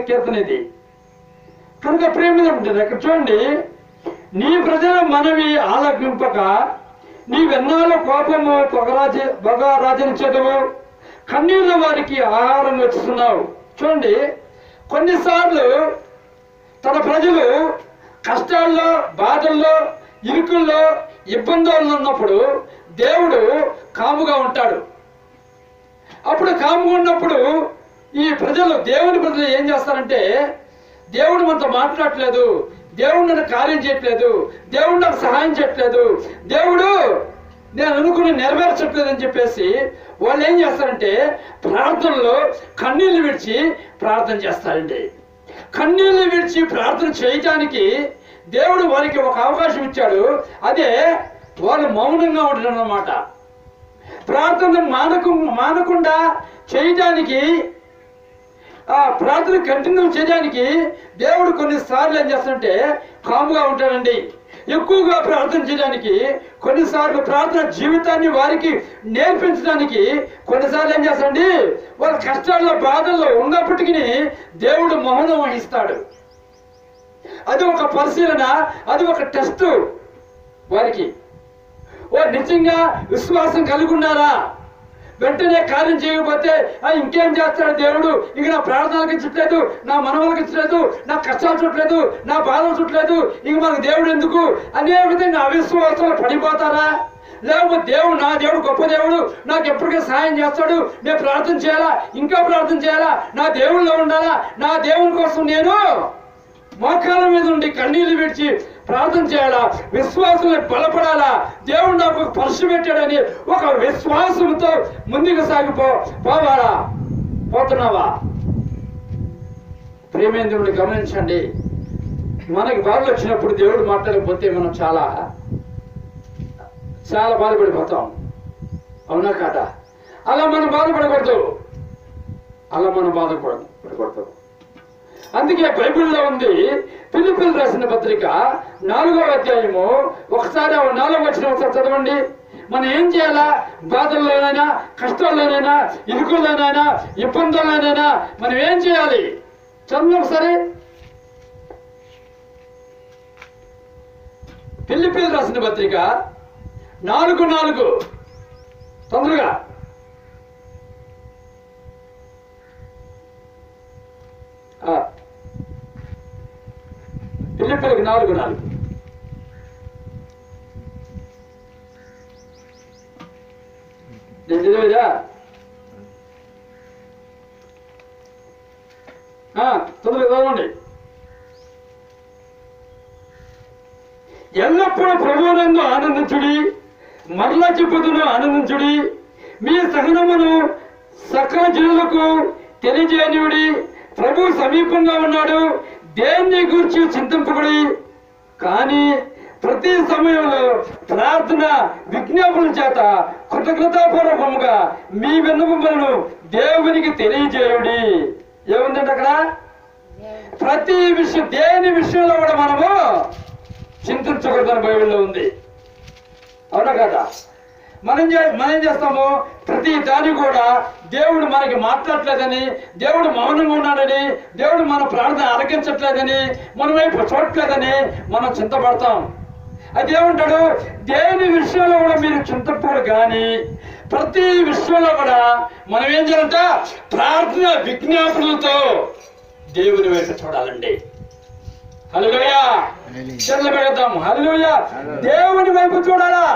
కీర్తన ఇది. కనుక ప్రేమ ఉంటుంది. అక్కడ చూడండి, నీ ప్రజల మనవి ఆలకింపక నీవెన్నాళ్ళ కోపము పొగరాజనిచ్చేదవు, కన్నీళ్ళ వారికి ఆహారం వచ్చిస్తున్నావు. చూడండి, కొన్నిసార్లు తన ప్రజలు కష్టాల్లో, బాధల్లో, ఇరుకుల్లో, ఇబ్బందుల్లో ఉన్నప్పుడు దేవుడు కాముగా ఉంటాడు. అప్పుడు కాముగా ఉన్నప్పుడు ఈ ప్రజలు, దేవుని ప్రజలు ఏం చేస్తారంటే, దేవుడు మనతో మాట్లాడట్లేదు, దేవుడు నన్ను కార్యం చేయట్లేదు, దేవుడు నాకు సహాయం చేయట్లేదు, దేవుడు నేను అనుకుని నెరవేర్చట్లేదు అని చెప్పేసి వాళ్ళు ఏం చేస్తారంటే ప్రార్థనలో కన్నీళ్లు విడిచి ప్రార్థన చేస్తారండి. కన్నీళ్లు విడిచి ప్రార్థన చేయటానికి దేవుడు వారికి ఒక అవకాశం ఇచ్చాడు. అదే వాళ్ళు మౌనంగా ఉండడం అన్నమాట. ప్రార్థన మానకుండా చేయటానికి, ఆ ప్రార్థన కంటిన్యూ చేయడానికి దేవుడు కొన్నిసార్లు ఏం చేస్తాడంటే కాముగా ఉంటాడండి. ఎక్కువగా ప్రార్థన చేయడానికి, కొన్నిసార్లు ప్రార్థన జీవితాన్ని వారికి నేర్పించడానికి కొన్నిసార్లు ఏం చేస్తాడండి, వాళ్ళ కష్టాల్లో, బాధల్లో ఉన్నప్పటికీ దేవుడు మౌనం వహిస్తాడు. అది ఒక పరిశీలన, అది ఒక టెస్ట్ వారికి. నిజంగా విశ్వాసం కలిగి ఉన్నారా? వెంటనే కార్యం చేయకపోతే ఇంకేం చేస్తాడు దేవుడు, ఇక నా ప్రార్థనలకు ఇచ్చట్లేదు, నా మనవలకు ఇచ్చలేదు, నా కష్టాలు చుట్టలేదు, నా బాధలు చుట్టలేదు, ఇక మనకు దేవుడు ఎందుకు అనే విధంగా అవిశ్వాసంలో పడిపోతారా? లేకపోతే నా దేవుడు గొప్ప దేవుడు, నాకు ఎప్పటికీ సహాయం చేస్తాడు, నేను ప్రార్థన చేయాలా, ఇంకా ప్రార్థన చేయాలా, నా దేవుళ్ళలో ఉండాలా, నా దేవుని కోసం నేను మోకాళ్ళ మీద ఉండి కన్నీళ్లు విడిచి ప్రార్థన చేయాలా, విశ్వాసంలో బలపడాలా, దేవుడు నాకు ఒక పరీక్ష పెట్టాడని ఒక విశ్వాసంతో ముందుకు పోవాలా? పోతున్నావా? ప్రేమేంద్రుడిని గమనించండి. మనకి బాధలు వచ్చినప్పుడు దేవుడు మాట్లాడకపోతే మనం చాలా చాలా బాధపడిపోతాం. అవునా కాదా? అలా మనం బాధపడకూడదు, బాధపడకూడదు. అందుకే బైబిల్లో ఉంది, ఫిలిప్పీయులకు రాసిన పత్రిక 4వ అధ్యాయము ఒకసారి 4వ వచనం ఒకసారి చదవండి. మనం ఏం చేయాలా? బాధల్లోనైనా, కష్టాల్లోనైనా, ఇరుకుల్లోనైనా, ఇబ్బందుల్లోనైనా మనం ఏం చేయాలి? చదువు ఒకసారి. ఫిలిప్పీయులకు రాసిన పత్రిక 4:4 తొందరగా. ఫిలిప్పీయులకు 4:4. నేను చదివేదా? తొందరగా చదవండి. ఎల్లప్పుడూ ప్రభువునందు ఆనందించుడి, మరలా చెప్పుదును ఆనందించుడి, మీ సహనమును సకల జనులకు తెలియజేయనివుడి, ప్రభు సమీపంగా ఉన్నాడు, దేన్ని గురించి చింతింపకుడి, కానీ ప్రతి సమయంలో ప్రార్థన విజ్ఞాపన చేత కృతజ్ఞతాపూర్వకముగా మీ విన్నపములను దేవునికి తెలియజేయుడి. ఏముందంటే అక్కడ ప్రతి విషయం, దేని విషయంలో కూడా మనము చింతించకూడదని బైబిల్లో ఉంది. అవునా కదా? మనం ఏం చేస్తాము? ప్రతి దాన్ని కూడా దేవుడు మనకి మాట్లాడలేదని, దేవుడు మౌనంగా ఉన్నాడని, దేవుడు మన ప్రార్థన ఆలకించట్లేదని, మన వైపు చూడట్లేదని మనం చింతపడతాం. అది ఏమంటాడు? దేని విషయంలో కూడా మీరు చింతపడు, కానీ ప్రతి విషయంలో కూడా మనం ఏం చేయాలంట? ప్రార్థన విజ్ఞాపనలతో దేవుని వైపు చూడాలండి. హల్లెలూయా, చెల్లబెడతాం. హల్లెలూయా, దేవుని వైపు చూడాలా.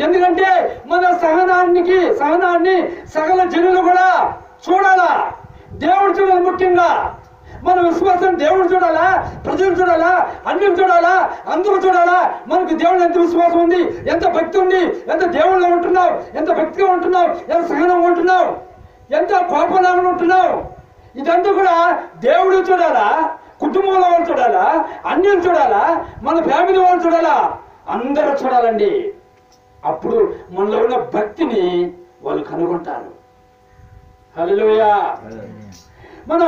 ఎందుకంటే మన సహనాన్ని సకల జనులు కూడా చూడాలా. దేవుడు చూడాలి. ముఖ్యంగా మన విశ్వాసం దేవుడు చూడాలా, ప్రజలు చూడాలా, అన్యులు చూడాలా, అందరూ చూడాలా. మనకు దేవుడు ఎంత విశ్వాసం ఉంది, ఎంత భక్తి ఉంది, ఎంత దేవుళ్ళలో ఉంటున్నావు, ఎంత భక్తిగా ఉంటున్నావు, ఎంత సహనంగా ఉంటున్నావు, ఎంత కోపంగా ఉంటున్నావు. ఇదంతా కూడా దేవుడు చూడాలా, కుటుంబంలో వాళ్ళు చూడాలా, అన్యులు చూడాలా, మన ఫ్యామిలీ వాళ్ళు చూడాలా, అందరూ చూడాలండి. అప్పుడు మనలో ఉన్న భక్తిని వాళ్ళు కనుగొంటారు. హల్లెలూయా. మనం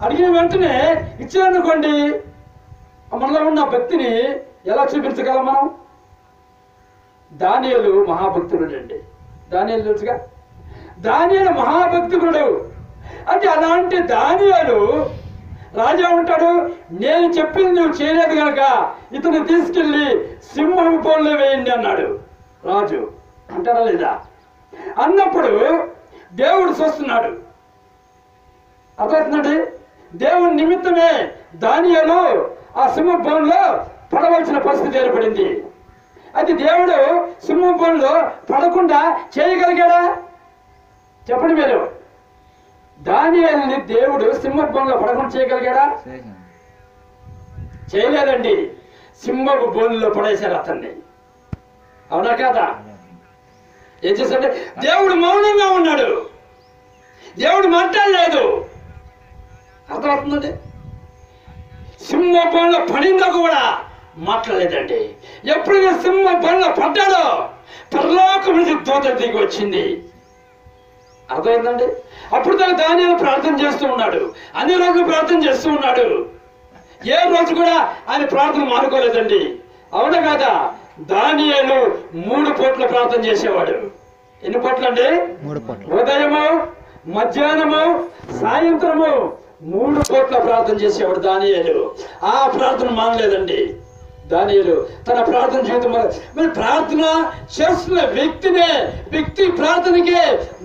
అడిగిన వెంటనే ఇచ్చారనుకోండి, మనలో ఉన్న భక్తిని ఎలా చూపించగలం మనం? దానియేలు మహాభక్తుడు అండి. దానియేలు తెలుసుగా? దానియేలు మహాభక్తుడు. అంటే అలాంటి దానియేలు రాజా ఉంటాడు, నేను చెప్పింది నువ్వు చేయలేదు కనుక ఇతను తీసుకెళ్ళి సింహం బోన్లో వేయండి అన్నాడు రాజు. అంటారా లేదా? అన్నప్పుడు దేవుడు చూస్తున్నాడు. అర్థమవుతుందండి? దేవుని నిమిత్తమే దానియేలు ఆ సింహం బోన్లో పడవలసిన పరిస్థితి ఏర్పడింది. అయితే దేవుడు సింహం బోన్లో పడకుండా చేయగలిగాడా? చెప్పండి మీరు. దానియేలుని దేవుడు సింహం బోన్లో పడకుండా చేయగలిగాడా? చేయలేదండి. సింహపు బోన్లో పడేశారు అతన్ని. అవునా కాదా? ఏం చేశాడు? దేవుడు మౌనంగా ఉన్నాడు, దేవుడు మాట్లాడలేదు. అర్థమవుతుందండి? సింహ బోన్లో పడిందో కూడా మాట్లాడలేదండి. ఎప్పుడైనా సింహ బోన్లో పడ్డాడో పరలోకం నుంచి దూత దిగి వచ్చింది. అర్థమైందండి? అప్పుడు దాకా దానియేలు ప్రార్థన చేస్తూ ఉన్నాడు, అన్ని రోజులు ప్రార్థన చేస్తూ ఉన్నాడు. ఏ రోజు కూడా ఆయన ప్రార్థన మానుకోలేదండి. అవునా కాదా? దానియేలు 3 పూట్ల ప్రార్థన చేసేవాడు. ఎన్ని పూటలు అండి? 3 పూటలు. ఉదయము, మధ్యాహ్నము, సాయంత్రము 3 పూట్ల ప్రార్థన చేసేవాడు దానియేలు. ఆ ప్రార్థన మానలేదండి దానియేలు. తన ప్రార్థన జీవితం మరి ప్రార్థన చేస్తున్న వ్యక్తి ప్రార్థనకే,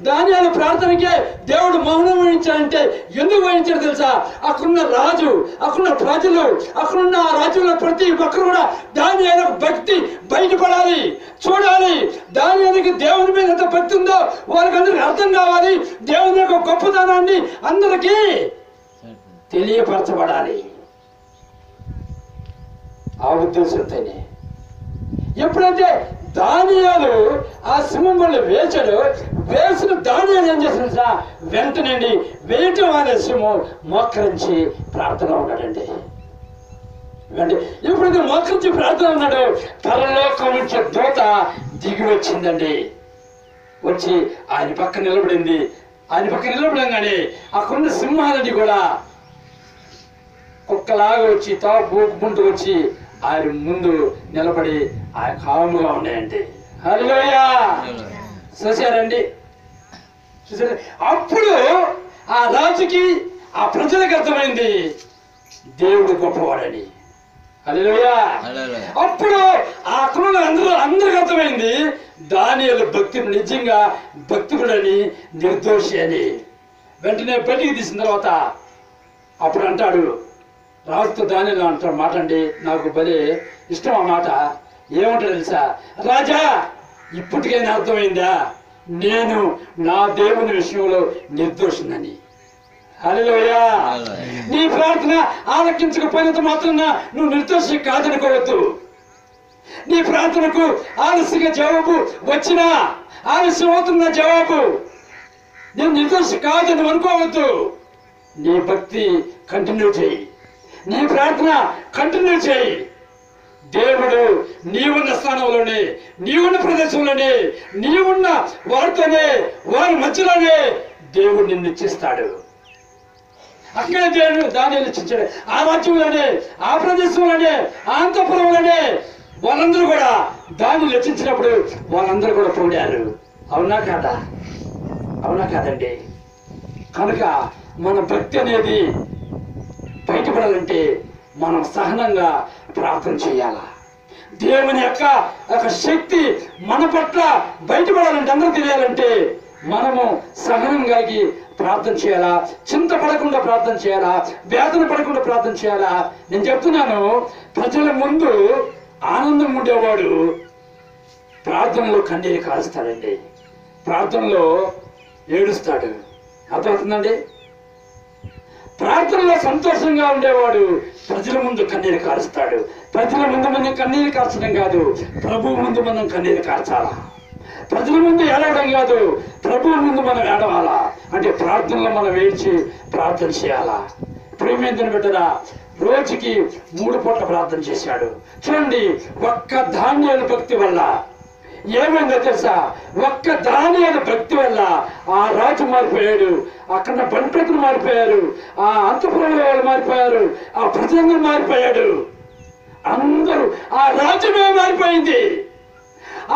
దానియేలు ప్రార్థనకే దేవుడు మౌనం వహించాలంటే ఎందుకు వహించాడు తెలుసా? అక్కడున్న రాజు, అక్కడున్న ప్రజలు, అక్కడున్న ఆ రాజ్యంలో ప్రతి ఒక్కరు కూడా దానియేలు భక్తి బయటపడాలి, చూడాలి. దానియేలుకి దేవుని మీద ఎంత భక్తి ఉందో వాళ్ళకందరికి అర్థం కావాలి. దేవుని యొక్క గొప్పతనాన్ని అందరికీ తెలియపరచబడాలి. ఆ ఉద్దేశంతోనే ఎప్పుడైతే దానియేలు ఆ సింహం వల్ల వేశాడు, వేసిన దానియేలు ఏం చేసిన వెంటనే వేయటం అనే సింహం మోకరించి ప్రార్థన ఉన్నాడండి. ఎప్పుడైతే మోకరించి ప్రార్థన ఉన్నాడు, పరలోకం నుంచి దూత దిగి వచ్చిందండి. వచ్చి ఆయన పక్క నిలబడింది. ఆయన పక్క నిలబడంగానే అక్కడున్న సింహాలని కూడా కుక్కలాగా వచ్చి తాపుకుంటూ వచ్చి ఆయన ముందు నిలబడి ఆయన కాముగా ఉన్నాయండి. హల్లెలూయా! చూశారండి? చూసారు? అప్పుడు ఆ రాజుకి, ఆ ప్రజలకు అర్థమైంది దేవుడు గొప్పవాడని. హల్లెలూయా! అప్పుడు ఆ అక్కడ అందరికి అర్థమైంది దానియేలు భక్తుడు నిజంగా భక్తుడని, నిర్దోషి అని. వెంటనే బయటికి తీసిన తర్వాత అప్పుడు అంటాడు రాజుతో, దానియేలు అంటాడు మాట అండి, నాకు భలే ఇష్టం ఆ మాట. ఏమంటాడు తెలుసా? రాజా, ఇప్పటికైనా అర్థమైందా నేను నా దేవుని విషయంలో నిర్దోషినని. హల్లెలూయా! నీ ప్రార్థన ఆలకించకపోయినంత మాత్రాన నువ్వు నిర్దోషి కాదనుకోవద్దు. నీ ప్రార్థనకు ఆలస్యంగా జవాబు వచ్చినా, ఆలస్యం అవుతున్న జవాబు, నేను నిర్దోషి కాదని అనుకోవద్దు. నీ భక్తి కంటిన్యూ చేయి, నీ ప్రార్థన కంటిన్యూ చేయి. దేవుడు నీవున్న స్థానంలోనే, నీవున్న ప్రదేశంలోనే, నీవున్న వారితోనే, వారి మధ్యలోనే దేవుడు నిన్ను ఇచ్చిస్తాడు. అక్కడే దేవుడు దానియేలు ఇచ్చాడు. ఆ రాజ్యంలోనే, ఆ ప్రదేశంలోనే, ఆ అంతఃపురంలోనే వాళ్ళందరూ కూడా దాన్ని రచించినప్పుడు వాళ్ళందరూ కూడా పొందారు. అవునా కాదా? అవునా కాదండి? కనుక మన భక్తి అనేది బయటపడాలంటే మనం సహనంగా ప్రార్థన చేయాలా? దేవుని యొక్క శక్తి మన పట్ల బయటపడాలంటే, అందరూ తెలియాలంటే మనము సహనం కలిగి ప్రార్థన చేయాలా? చింతపడకుండా ప్రార్థన చేయాలా? వేదన పడకుండా ప్రార్థన చేయాలా? నేను చెప్తున్నాను, ప్రజల ముందు ఆనందం ఉండేవాడు ప్రార్థనలో కన్నీరు కారుస్తాడండి, ప్రార్థనలో ఏడుస్తాడు. అర్థమవుతుందండి? ప్రార్థనలో సంతోషంగా ఉండేవాడు ప్రజల ముందు కన్నీరు కారుస్తాడు. ప్రజల ముందు మనం కన్నీరు కార్చడం కాదు, ప్రభువు ముందు మనం కన్నీరు కార్చాలా. ప్రజల ముందు ఏడవడం కాదు, ప్రభువు ముందు మనం ఏడవాలా. అంటే ప్రార్థనలో మనం వేచి ప్రార్థన చేయాలా. ప్రేమేంద్రుని బిడ్డరా, రోజుకి 3 పూట్ల ప్రార్థన చేశాడు. చూడండి, ఒక్క దానియేలు భక్తి వల్ల ఏమైందో తెలుసా? ఒక్క దానియేలు భక్తి వల్ల ఆ రాజు మారిపోయాడు, అక్కడ బంట్రెతులు మారిపోయారు, ఆ అంతఃపురంలో వాళ్ళు మారిపోయారు, ఆ ప్రజలందరూ మారిపోయాడు. అందరూ, ఆ రాజ్యమే మారిపోయింది.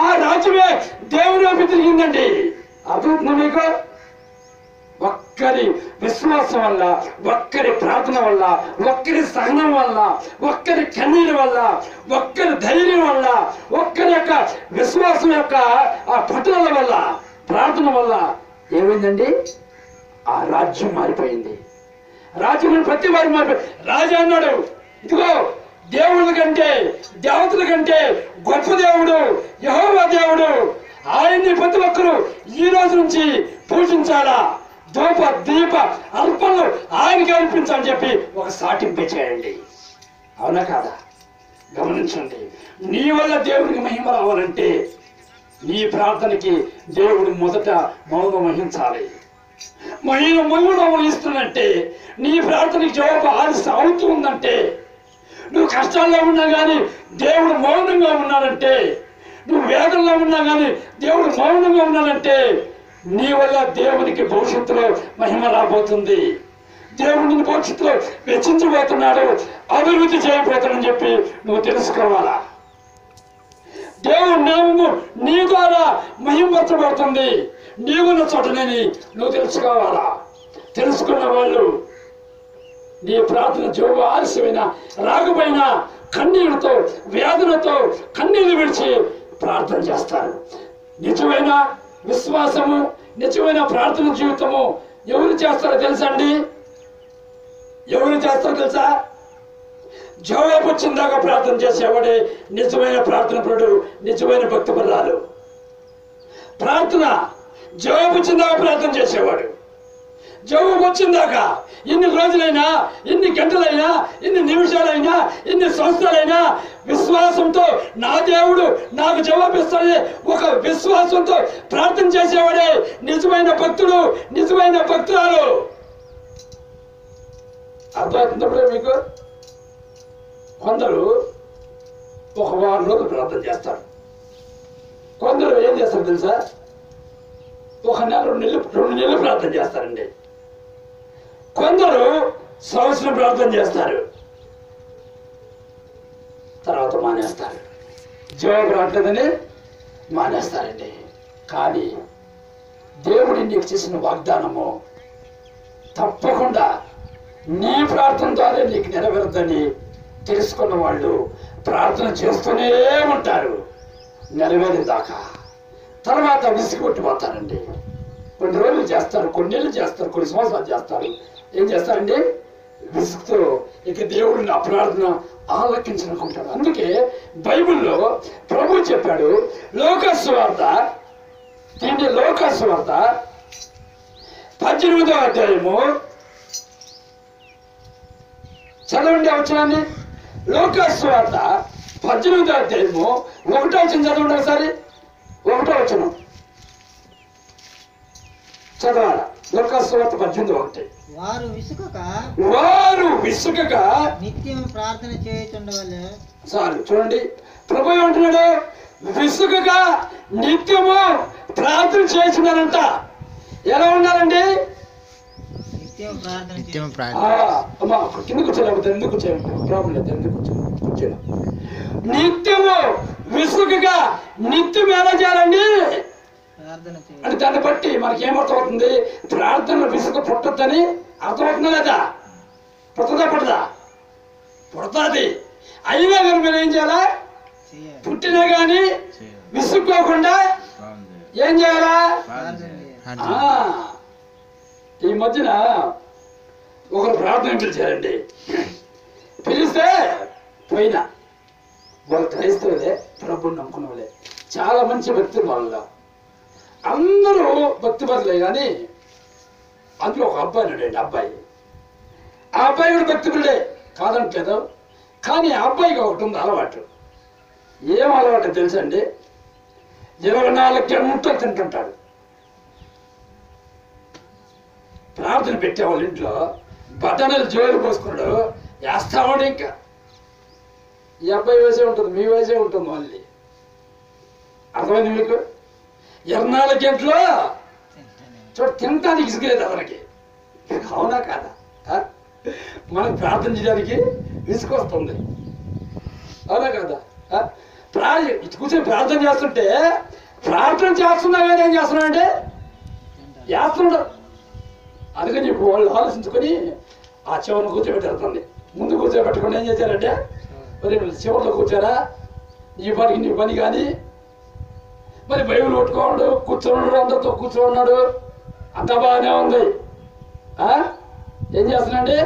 ఆ రాజ్యమే దేవుని వైపు తిరిగిందండి. అర్థమవుతుంది మీకు? ఒక్కరి విశ్వాసం వల్ల, ఒక్కరి ప్రార్థన వల్ల, ఒక్కరి సహనం వల్ల, ఒక్కరి కన్నీరు వల్ల, ఒక్కరి ధైర్యం వల్ల, ఒక్కరి యొక్క విశ్వాసం యొక్క ఆ పట్టుదల వల్ల, ప్రార్థన వల్ల ఏమైందండి? ఆ రాజ్యం మారిపోయింది. రాజ్యం ప్రతి వారు మారిపోయి రాజా అన్నాడు, ఇదిగో దేవుళ్ళ కంటే దేవతల కంటే గొప్ప దేవుడు యెహోవా దేవుడు, ఆయన్ని ప్రతి ఒక్కరూ ఈ రోజు నుంచి పూజించాలా, ధూప దీప అర్పణలు ఆయనకి అర్పించాలని చెప్పి ఒక సాటింపే చేయండి. అవునా కాదా? గమనించండి. నీ వల్ల దేవుడికి మహిమ రావాలంటే నీ ప్రార్థనకి దేవుడు మొదట మౌనం వహించాలి. మౌనం వహిస్తున్నంటే నీ ప్రార్థనకి జవాబు ఆలస్యం అవుతూ ఉందంటే, నువ్వు కష్టాల్లో ఉన్నా కానీ దేవుడు మౌనంగా ఉన్నాడంటే, నువ్వు వేదనలో ఉన్నా కానీ దేవుడు మౌనంగా ఉన్నాడంటే నీ వల్ల దేవునికి భవిష్యత్తులో మహిమ రాబోతుంది. దేవుడు నిన్ను భవిష్యత్తులో వెచ్చించబోతున్నాడు, అభివృద్ధి చేయబోతున్నాడని చెప్పి నువ్వు తెలుసుకోవాలా. దేవుడు నామము నీ ద్వారా మహిమపరచబడుతుంది నీవున్న చోటనేని నువ్వు తెలుసుకోవాలా. తెలుసుకున్న వాళ్ళు నీ ప్రార్థన జవాబు ఆలస్యమైన రాకపోయినా కన్నీళ్లతో వేదనతో కన్నీళ్లు విడిచి ప్రార్థన చేస్తారు. నిజమైన విశ్వాసము, నిజమైన ప్రార్థన జీవితము ఎవరు చేస్తారో తెలుసా అండి? ఎవరు చేస్తారో తెలుసా? జవాబు వచ్చిందాకా ప్రార్థన చేసేవాడే నిజమైన ప్రార్థన పరుడు, నిజమైన భక్తి పరురాలు. ప్రార్థన జవాబు వచ్చిందాకా ప్రార్థన చేసేవాడు. జవాబు వచ్చిందాకా ఇన్ని రోజులైనా, ఇన్ని గంటలైనా, ఇన్ని నిమిషాలైనా, ఇన్ని సంవత్సరాలైనా విశ్వాసంతో నా దేవుడు నాకు జవాబిస్తాడని ఒక విశ్వాసంతో ప్రార్థన చేసేవాడే నిజమైన భక్తుడు, నిజమైన భక్తురాలు. అర్థమవుతున్నప్పుడే మీకు కొందరు ఒక వారం రోజులు ప్రార్థన చేస్తారు. కొందరు ఏం చేస్తారు తెలుసా? ఒక నెల, 2 నెలలు ప్రార్థన చేస్తారండి. కొందరు సంవత్సరం ప్రార్థన చేస్తారు, తర్వాత మానేస్తారు. జవాబు రావట్లేదని మానేస్తారండి. కానీ దేవుడు నీకు చేసిన వాగ్దానము తప్పకుండా నీ ప్రార్థన ద్వారా నీకు నెరవేరుద్దని తెలుసుకున్న వాళ్ళు ప్రార్థన చేస్తూనే ఉంటారు నెరవేరేదాకా. తర్వాత విసిగొట్టిపోతారండి. కొన్ని రోజులు చేస్తారు, కొన్ని నెలలు చేస్తారు, కొన్ని సంవత్సరాలు చేస్తారు. ఏం చేస్తారండి? విసుగుతో ఇక దేవుడు నా ప్రార్థన ఆలకించనుకుంటాడు. అందుకే బైబిల్లో ప్రభు చెప్పాడు, లోకాసు వార్త, దీన్ని లోకాసు వార్త 18వ అధ్యాయము చదవండి అవసరాన్ని. లోకాసు వార్త 18వ అధ్యాయము 1వ వచనం చదవండి ఒకసారి. 1వ వచనం చదవాల. లోకాసు వార్త 18:1. వారు విసుకక నిత్యం ప్రార్థన చేయుచుండవలె. సార్ చూడండి, ప్రభు ఏమంటున్నాడు? విసుకక నిత్యము ప్రార్థన చేస్తున్నారంట. ఎలా ఉండాలండి? అమ్మా కింద కూర్చోలేకపోతే ఎందుకు కూర్చోండి, ప్రాబ్లం లేదు, ఎందుకు కూర్చోలే. నిత్యము విసుకగా నిత్యం ఎలా చేయాలండి అంటే దాన్ని బట్టి మనకి ఏమర్థమవుతుంది? ప్రార్థన విసుగు పుట్టద్దని అర్థమవుతుందా లేదా? పుట్టదా పుట్టదా? పుడతాది. అయినా కానీ మీరు ఏం చేయాలా? పుట్టినా కానీ విసుక్కోకుండా ఏం చేయాలా? ఈ మధ్యన ఒకరు ప్రార్థన పిలిచారండి. పిలిస్తే పోయినా వాళ్ళు క్రైస్తవులే, ప్రభుని నమ్ముకున్న వాళ్ళే, చాలా మంచి భక్తులు వాళ్ళలో. అందరూ భక్తి పరులే, కానీ అందులో ఒక అబ్బాయి ఉన్నాడండి. ఆ అబ్బాయి కూడా భక్తి పరులే కాదంటలేదు. కానీ ఆ అబ్బాయికి ఒకటి ఉంది అలవాటు. ఏం అలవాటు తెలుసండి? 24 గంటలు తింటుంటాడు. ప్రార్థన పెట్టేవాళ్ళు ఇంట్లో బట్టనలు జోలు పోసుకున్నాడు, వేస్తావాడు. ఇంకా ఈ అబ్బాయి వయసే ఉంటుంది, మీ వయసే ఉంటుంది మళ్ళీ. అర్థమైంది మీకు? 24 గంటలు చూడ తినటానికి ఇసుకలేదు అతనికి. అవునా కాదా? మనకు ప్రార్థన చేయడానికి విసుకొస్తుంది. అవునా కాదా? కూర్చొని ప్రార్థన చేస్తుంటే, ప్రార్థన చేస్తున్నా కానీ ఏం చేస్తున్నాడంటే చేస్తున్నాడు. అందుకని చెప్పి వాళ్ళు ఆలోచించుకొని ఆ చివరిని కూర్చోబెట్టారు. ముందు కూర్చోబెట్టకుండా ఏం చేశారంటే, మరి చివరిలో కూర్చారా, నీ పనికి నీ పని కానీ, మరి బైబిల్ పట్టుకోడు కూర్చోన్నాడు, అందరితో కూర్చోన్నాడు, అంతా బాగానే ఉంది. ఏం చేస్తున్నాండి,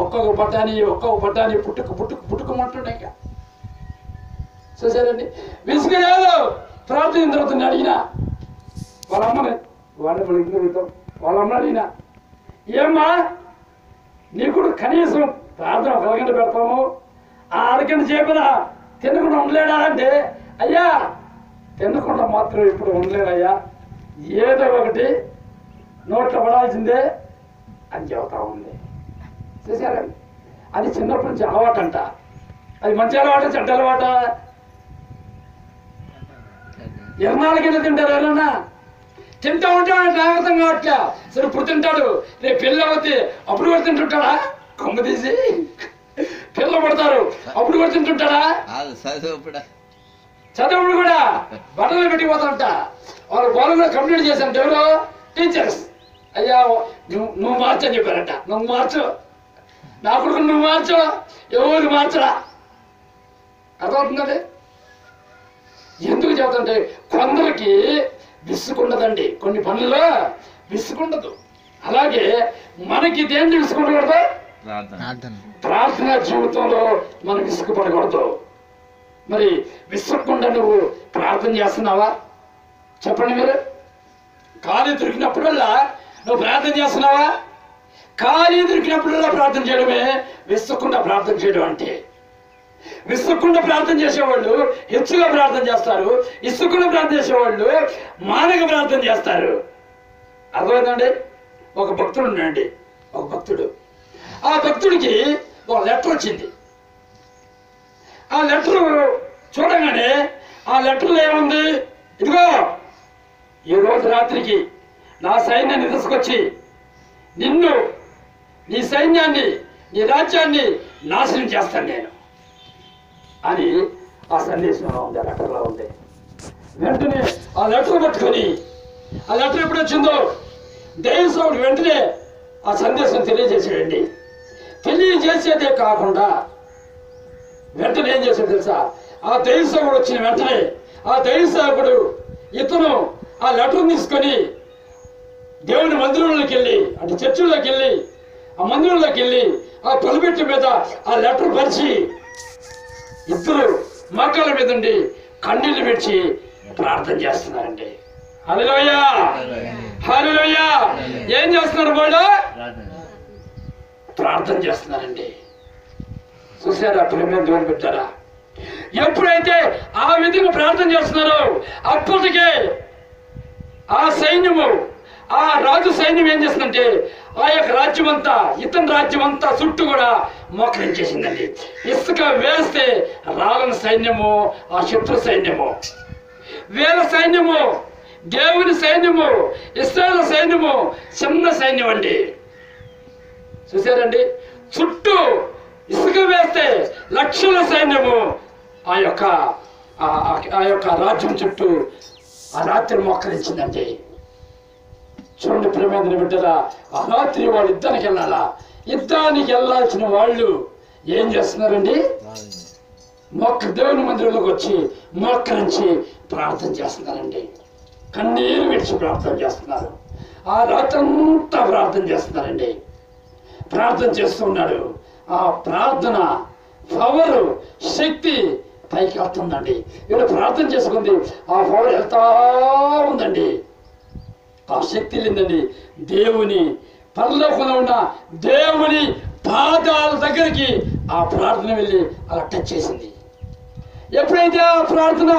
ఒక్కొక్క పట్టాని పుట్టుకోమంటుండే. ఇంకా చూసారండి, విసుగు లేదు. ప్రార్థన తర్వాత అడిగిన వాళ్ళ అమ్మని, వాళ్ళ అమ్మని అడిగిన, ఏమ్మా నీకు కనీసం ప్రార్థన ఒక అరగంట పెడతాము, ఆ అరగంట చెప్పిన తినకుండా ఉండలేడా అంటే, అయ్యా తినకుండా మాత్రం ఇప్పుడు ఉండలేడయ్యా, ఏదో ఒకటి నోట్లో పడాల్సిందే అని చెబుతా ఉంది. చూసారండి, అది చిన్నప్పటి నుంచి అలవాటంట. అది మంచి అలవాట, చెడ్డ అలవాట? 24 గంటలు తింటారు ఎవరన్నా? తింటా ఉంటే నాకు అర్థం కావట్లే. సరే ఇప్పుడు తింటాడు, రేపు పిల్ల అవుతే అప్పుడు కూడా తింటుంటాడా? కొమ్మ తీసి పిల్ల పడతారు, అప్పుడు కూడా తింటుంటాడా? చదువుడు కూడా బట్టలు పెట్టిపోతాంట. వాళ్ళు గోడ కూడా కంప్లీట్ చేశాను. ఎవరు? టీచర్స్. అయ్యా నువ్వు మార్చని చెప్పారంట. నువ్వు మార్చు, నా కొడుకు నువ్వు మార్చు, ఎవరు మార్చరా? అర్థమవుతుందండి. ఎందుకు చెబుతుంటే, కొందరికి విసుగుండదండి, కొన్ని పనుల్లో విసుగుండదు. అలాగే మనకి దేంటి విసుగుండకూడదు? ప్రార్థన జీవితంలో మనం విసుగుపడకూడదు. మరి విసుగకుండా నువ్వు ప్రార్థన చేస్తున్నావా? చెప్పండి మీరు. ఖాళీ దొరికినప్పుడల్లా నువ్వు ప్రార్థన చేస్తున్నావా? ఖాళీ దొరికినప్పుడల్లా ప్రార్థన చేయడమే విసుగకుండా ప్రార్థన చేయడం అంటే. విసుగకుండా ప్రార్థన చేసేవాళ్ళు హెచ్చుగా ప్రార్థన చేస్తారు, ఇసుకుండా ప్రార్థన చేసేవాళ్ళు మానక ప్రార్థన చేస్తారు. అర్థమైందండి. ఒక భక్తుడు ఉన్నాడండి, ఒక భక్తుడు. ఆ భక్తుడికి ఒక లెటర్ వచ్చింది. ఆ లెటర్ చూడగానే ఆ లెటర్లో ఏముంది? ఇదిగో ఈ రోజు రాత్రికి నా సైన్యాన్ని తీసుకొచ్చి నిన్ను, నీ సైన్యాన్ని, నీ రాజ్యాన్ని నాశనం చేస్తాను నేను అని ఆ సందేశంలో ఉంది, ఆ లెటర్లో ఉంది. వెంటనే ఆ లెటర్ పట్టుకొని, ఆ లెటర్ ఎప్పుడు వచ్చిందో దేవసేవుడు వెంటనే ఆ సందేశం తెలియజేసాడండి. తెలియజేసేదే కాకుండా వెంటనే ఏం చేశాడు తెలుసా? ఆ దేవసేవుడు వచ్చిన వెంటనే ఆ దేవసేవకుడు ఇతను ఆ లెటర్ తీసుకొని దేవుని మందిరంలోకి వెళ్ళి, అంటే చర్చిలోకి వెళ్ళి, ఆ మందిరంలోకి వెళ్ళి ఆ తొలిపెట్టు మీద ఆ లెటర్ పరిచి ఇద్దరు మోకాళ్ళ మీద ఉండి కన్నీళ్లు విడిచి ప్రార్థన చేస్తున్నారండి. హల్లెలూయా, హల్లెలూయా. ఏం చేస్తున్నారు వాళ్ళు? ప్రార్థన చేస్తున్నారండి. చూసారా ప్రేమ దేవుని పెట్టారా? ఎప్పుడైతే ఆ విధంగా ప్రార్థన చేస్తున్నారో అప్పటికే ఆ సైన్యము, ఆ రాజు సైన్యం ఏం చేస్తుందంటే ఆ యొక్క రాజ్యం అంతా, ఇతని రాజ్యం అంతా చుట్టూ కూడా మోకరించేసిందండి. ఇసుక వేస్తే రాలని సైన్యము ఆ శత్రు సైన్యము, వేల సైన్యము, దేవుని సైన్యము, ఇశ్రాయేలు సైన్యము చిన్న సైన్యం అండి. చూసారండి, చుట్టూ ఇసుక వేస్తే లక్షల సైన్యము ఆ యొక్క రాజ్యం చుట్టూ ఆ రాత్రి మోకరించిందండి. చూడండి ప్రేమేంద్ర బిడ్డరా, ఆ రాత్రి వాళ్ళు యుద్ధానికి వెళ్ళాలా? యుద్ధానికి వెళ్ళాల్సిన వాళ్ళు ఏం చేస్తున్నారండి? దేవుని మందిరంలోకి వచ్చి మోకరించి ప్రార్థన చేస్తున్నారండి. కన్నీరు విడిచి ప్రార్థన చేస్తున్నారు. ఆ రాత్రంతా ప్రార్థన చేస్తున్నారండి. ప్రార్థన చేస్తున్నాడు. ఆ ప్రార్థన పవరు, శక్తి పైకి వస్తుందండి. వీళ్ళు ప్రార్థన చేసుకుంది, ఆ పవర్ వెళ్తా ఉందండి. ఆ శక్తి లేదండి. దేవుని పరలోకంలో ఉన్న దేవుని పాదాల దగ్గరికి ఆ ప్రార్థన వెళ్ళి అలా టచ్ చేసింది. ఎప్పుడైతే ఆ ప్రార్థన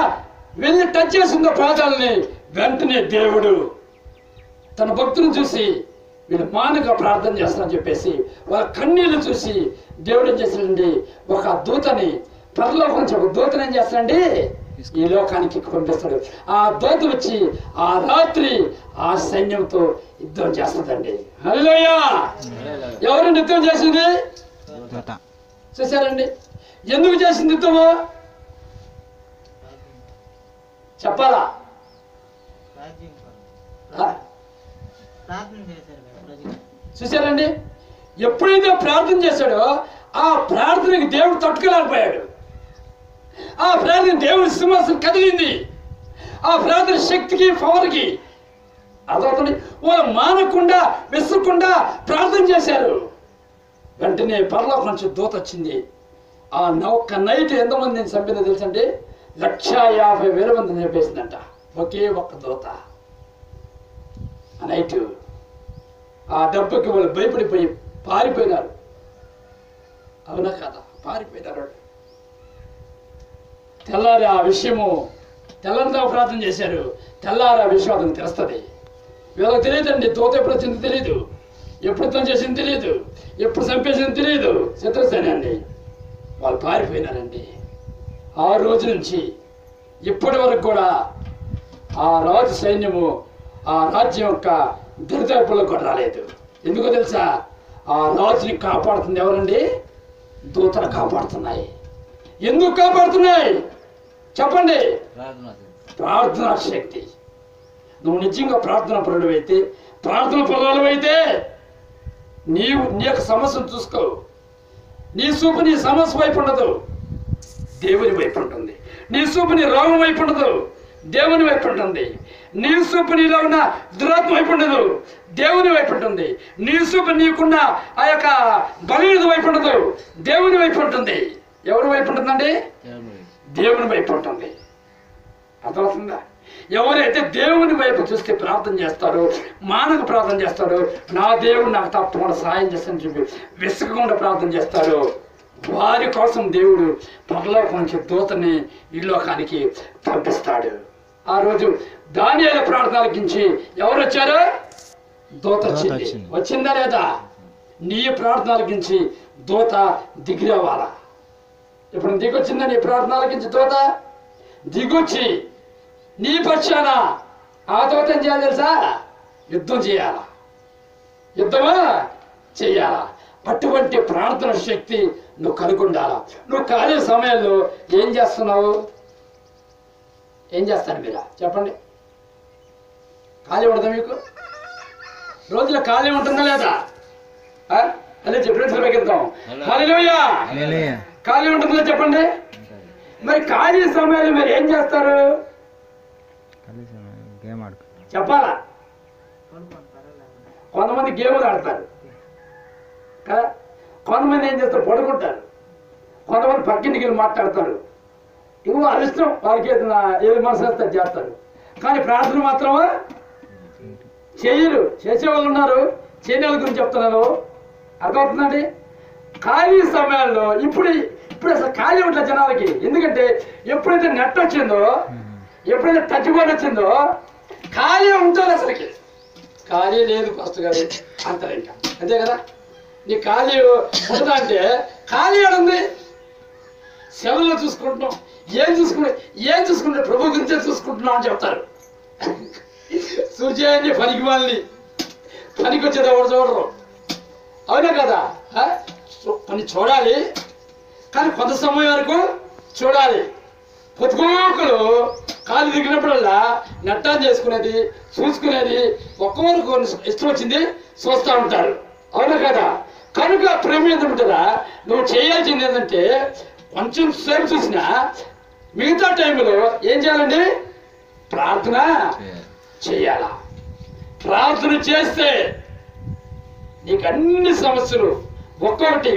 వెళ్ళి టచ్ చేసిందో పాదాలని, వెంటనే దేవుడు తన భక్తులను చూసి వీళ్ళు మానక ప్రార్థన చేస్తారని చెప్పేసి వాళ్ళ కన్నీళ్లు చూసి దేవుడు ఏం చేస్తాడండి? ఒక దూతని, పరలోకం నుంచి ఒక దూతని ఏం చేస్తాడండి? ఈ లోకానికి పంపిస్తాడు. ఆ దూత వచ్చి ఆ రాత్రి ఆ సైన్యంతో యుద్ధం చేస్తుందండి. హల్లెలూయా. ఎవరండి యుద్ధం చేసింది? చూసారండి. ఎందుకు చేసింది యుద్ధము? చెప్పాలా? చూశారండి, ఎప్పుడైతే ప్రార్థన చేశాడో ఆ ప్రార్థనకి దేవుడు తట్టుకోలేకపోయాడు. ఆ ప్రార్థన దేవుడి సింహాసనం కదిలింది. ఆ ప్రార్థన శక్తికి పవర్కి అదవుతుంది. వాళ్ళు మానకుండా విసరకుండా ప్రార్థన చేశారు. వెంటనే పరలోకం నుంచి దూత వచ్చింది. ఆ ఒక్క నైట్ ఎంతమందిని చంపిందో తెలుసండి? 150,000 మందిని చంపేసిందంట ఒకే ఒక్క దూత. ఆ నైట్ ఆ దెబ్బకి వాళ్ళు భయపడిపోయి పారిపోయినారు. అవునా కదా? పారిపోయినారు. తెల్లారి ఆ విషయము తెల్లంతా ప్రార్థన చేశారు. తెల్లారి ఆ విషయం అతను తెలుస్తుంది. వీళ్ళకి తెలియదండి, దూత ఎప్పుడు వచ్చింది తెలియదు, ఎప్పుడు తను చేసింది తెలియదు, ఎప్పుడు చంపేసింది తెలియదు. శత్రుసైన్యాన్ని వాళ్ళు పారిపోయినారండి. ఆ రోజు నుంచి ఇప్పటి వరకు కూడా ఆ రాజు సైన్యము ఆ రాజ్యం యొక్క దరిదాపులకు కూడా రాలేదు. ఎందుకో తెలుసా? ఆ రాజుని కాపాడుతుంది ఎవరండి? దూతలు కాపాడుతున్నాయి. ఎందుకు కాపాడుతున్నాయి చెప్పండి? ప్రార్థనా శక్తి. నువ్వు నిజంగా ప్రార్థన పరుడు అయితే, ప్రార్థన పరులు అయితే నీ యొక్క సమస్యను చూసుకో. నీ చూపు నీ సమస్య వైపు ఉండదు, దేవుని వైపు ఉంటుంది. నీ చూపు నీ రోగం వైపు ఉండదు, దేవుని వైపు ఉంటుంది. నీ చూపు నీలో ఉన్న దురాత్మ వైపు ఉండదు, దేవుని వైపు ఉంటుంది. నీ చూపు నీకున్న ఆ యొక్క బలహీనత వైపు ఉండదు, దేవుని వైపు ఉంటుంది. ఎవరి వైపు ఉంటుందండి? దేవుని వైపు ఉంటుంది. అర్థమవుతుందా? ఎవరైతే దేవుని వైపు చూస్తే ప్రార్థన చేస్తారో, మానవ ప్రార్థన చేస్తారో, నా దేవుడు నాకు తప్పకుండా సహాయం చేస్తానని చెప్పి విసుగకుండా ప్రార్థన చేస్తారో, వారి కోసం దేవుడు పరలోకం నుంచి దూతని ఈ లోకానికి పంపిస్తాడు. ఆ రోజు దానియేలు ప్రార్థనలకించి ఎవరు వచ్చారు? దూత వచ్చింది. వచ్చిందా లేదా? నీ ప్రార్థనలకించి దూత దిగిరావాలా? ఇప్పుడు దిగొచ్చిందా నీ ప్రార్థనలకించి దూత? దిగొచ్చి నీ పక్షాన ఆ దూత ఏం చేయాలి తెలుసా? యుద్ధం చేయాలా? యుద్ధమా చెయ్యాలా? అటువంటి ప్రార్థన శక్తి నువ్వు కనుగొండాలా. నువ్వు ఖాళీ సమయంలో ఏం చేస్తున్నావు? ఏం చేస్తారు మీరా చెప్పండి? ఖాళీ ఉండదా మీకు? రోజులో ఖాళీ ఉంటుందా లేదా? అదే చెప్పినట్లు పెగిద్దాం. హల్లెలూయా. ఖాళీ ఉంటుందా చెప్పండి? మరి ఖాళీ సమయాలు మీరు ఏం చేస్తారు చెప్పాలా? కొంతమంది గేములు ఆడతారు కదా, కొంతమంది ఏం చేస్తారు? పడుకుంటారు, కొంతమంది పక్కింటికి వెళ్ళి మాట్లాడతారు. ఇవో అరిష్టం వాళ్ళకి ఏది మనసు వస్తే చేస్తారు. కానీ ప్రార్థన మాత్రమా చేయరు. చేసేవాళ్ళు ఉన్నారు, చేయని వాళ్ళ గురించి చెప్తున్నారు. అర్థమవుతుందండి? ఖాళీ సమయాల్లో ఇప్పుడు అసలు ఖాళీ ఉంటుంది జనాలకి. ఎందుకంటే ఎప్పుడైతే నెట్ వచ్చిందో, ఎప్పుడైతే టచ్బోర్డ్ వచ్చిందో, ఖాళీ ఉంటుంది. అసలుకి ఖాళీ లేదు ఫస్ట్ గారు అంటారు. ఇంకా అంతే కదా? నీ ఖాళీ ఉంటుందా అంటే ఖాళీ ఆడుంది. సెలవులో చూసుకుంటున్నాం, ఏం చూసుకుంటే ప్రభు గురించే చూసుకుంటున్నాం అని చెప్తారు. చూసేయండి పనికి వాళ్ళని, పనికి వచ్చేది ఎవరు చూడరు. అవునా కదా? కొన్ని చూడాలి, కానీ కొంత సమయం వరకు చూడాలి. పొద్దుకోకలు కాలు దిగినప్పుడల్లా నట్టాన్ని చేసుకునేది, చూసుకునేది, ఒక్కవరకు ఇష్టం వచ్చింది చూస్తూ ఉంటారు. అవునా కదా? కనుక ప్రేమ ఏంటంటారా? నువ్వు చేయాల్సింది ఏంటంటే కొంచెం సేపు చూసినా మిగతా టైంలో ఏం చేయాలండి? ప్రార్థన చేయాలా. ప్రార్థన చేస్తే నీకు అన్ని సమస్యలు ఒక్కొక్కటి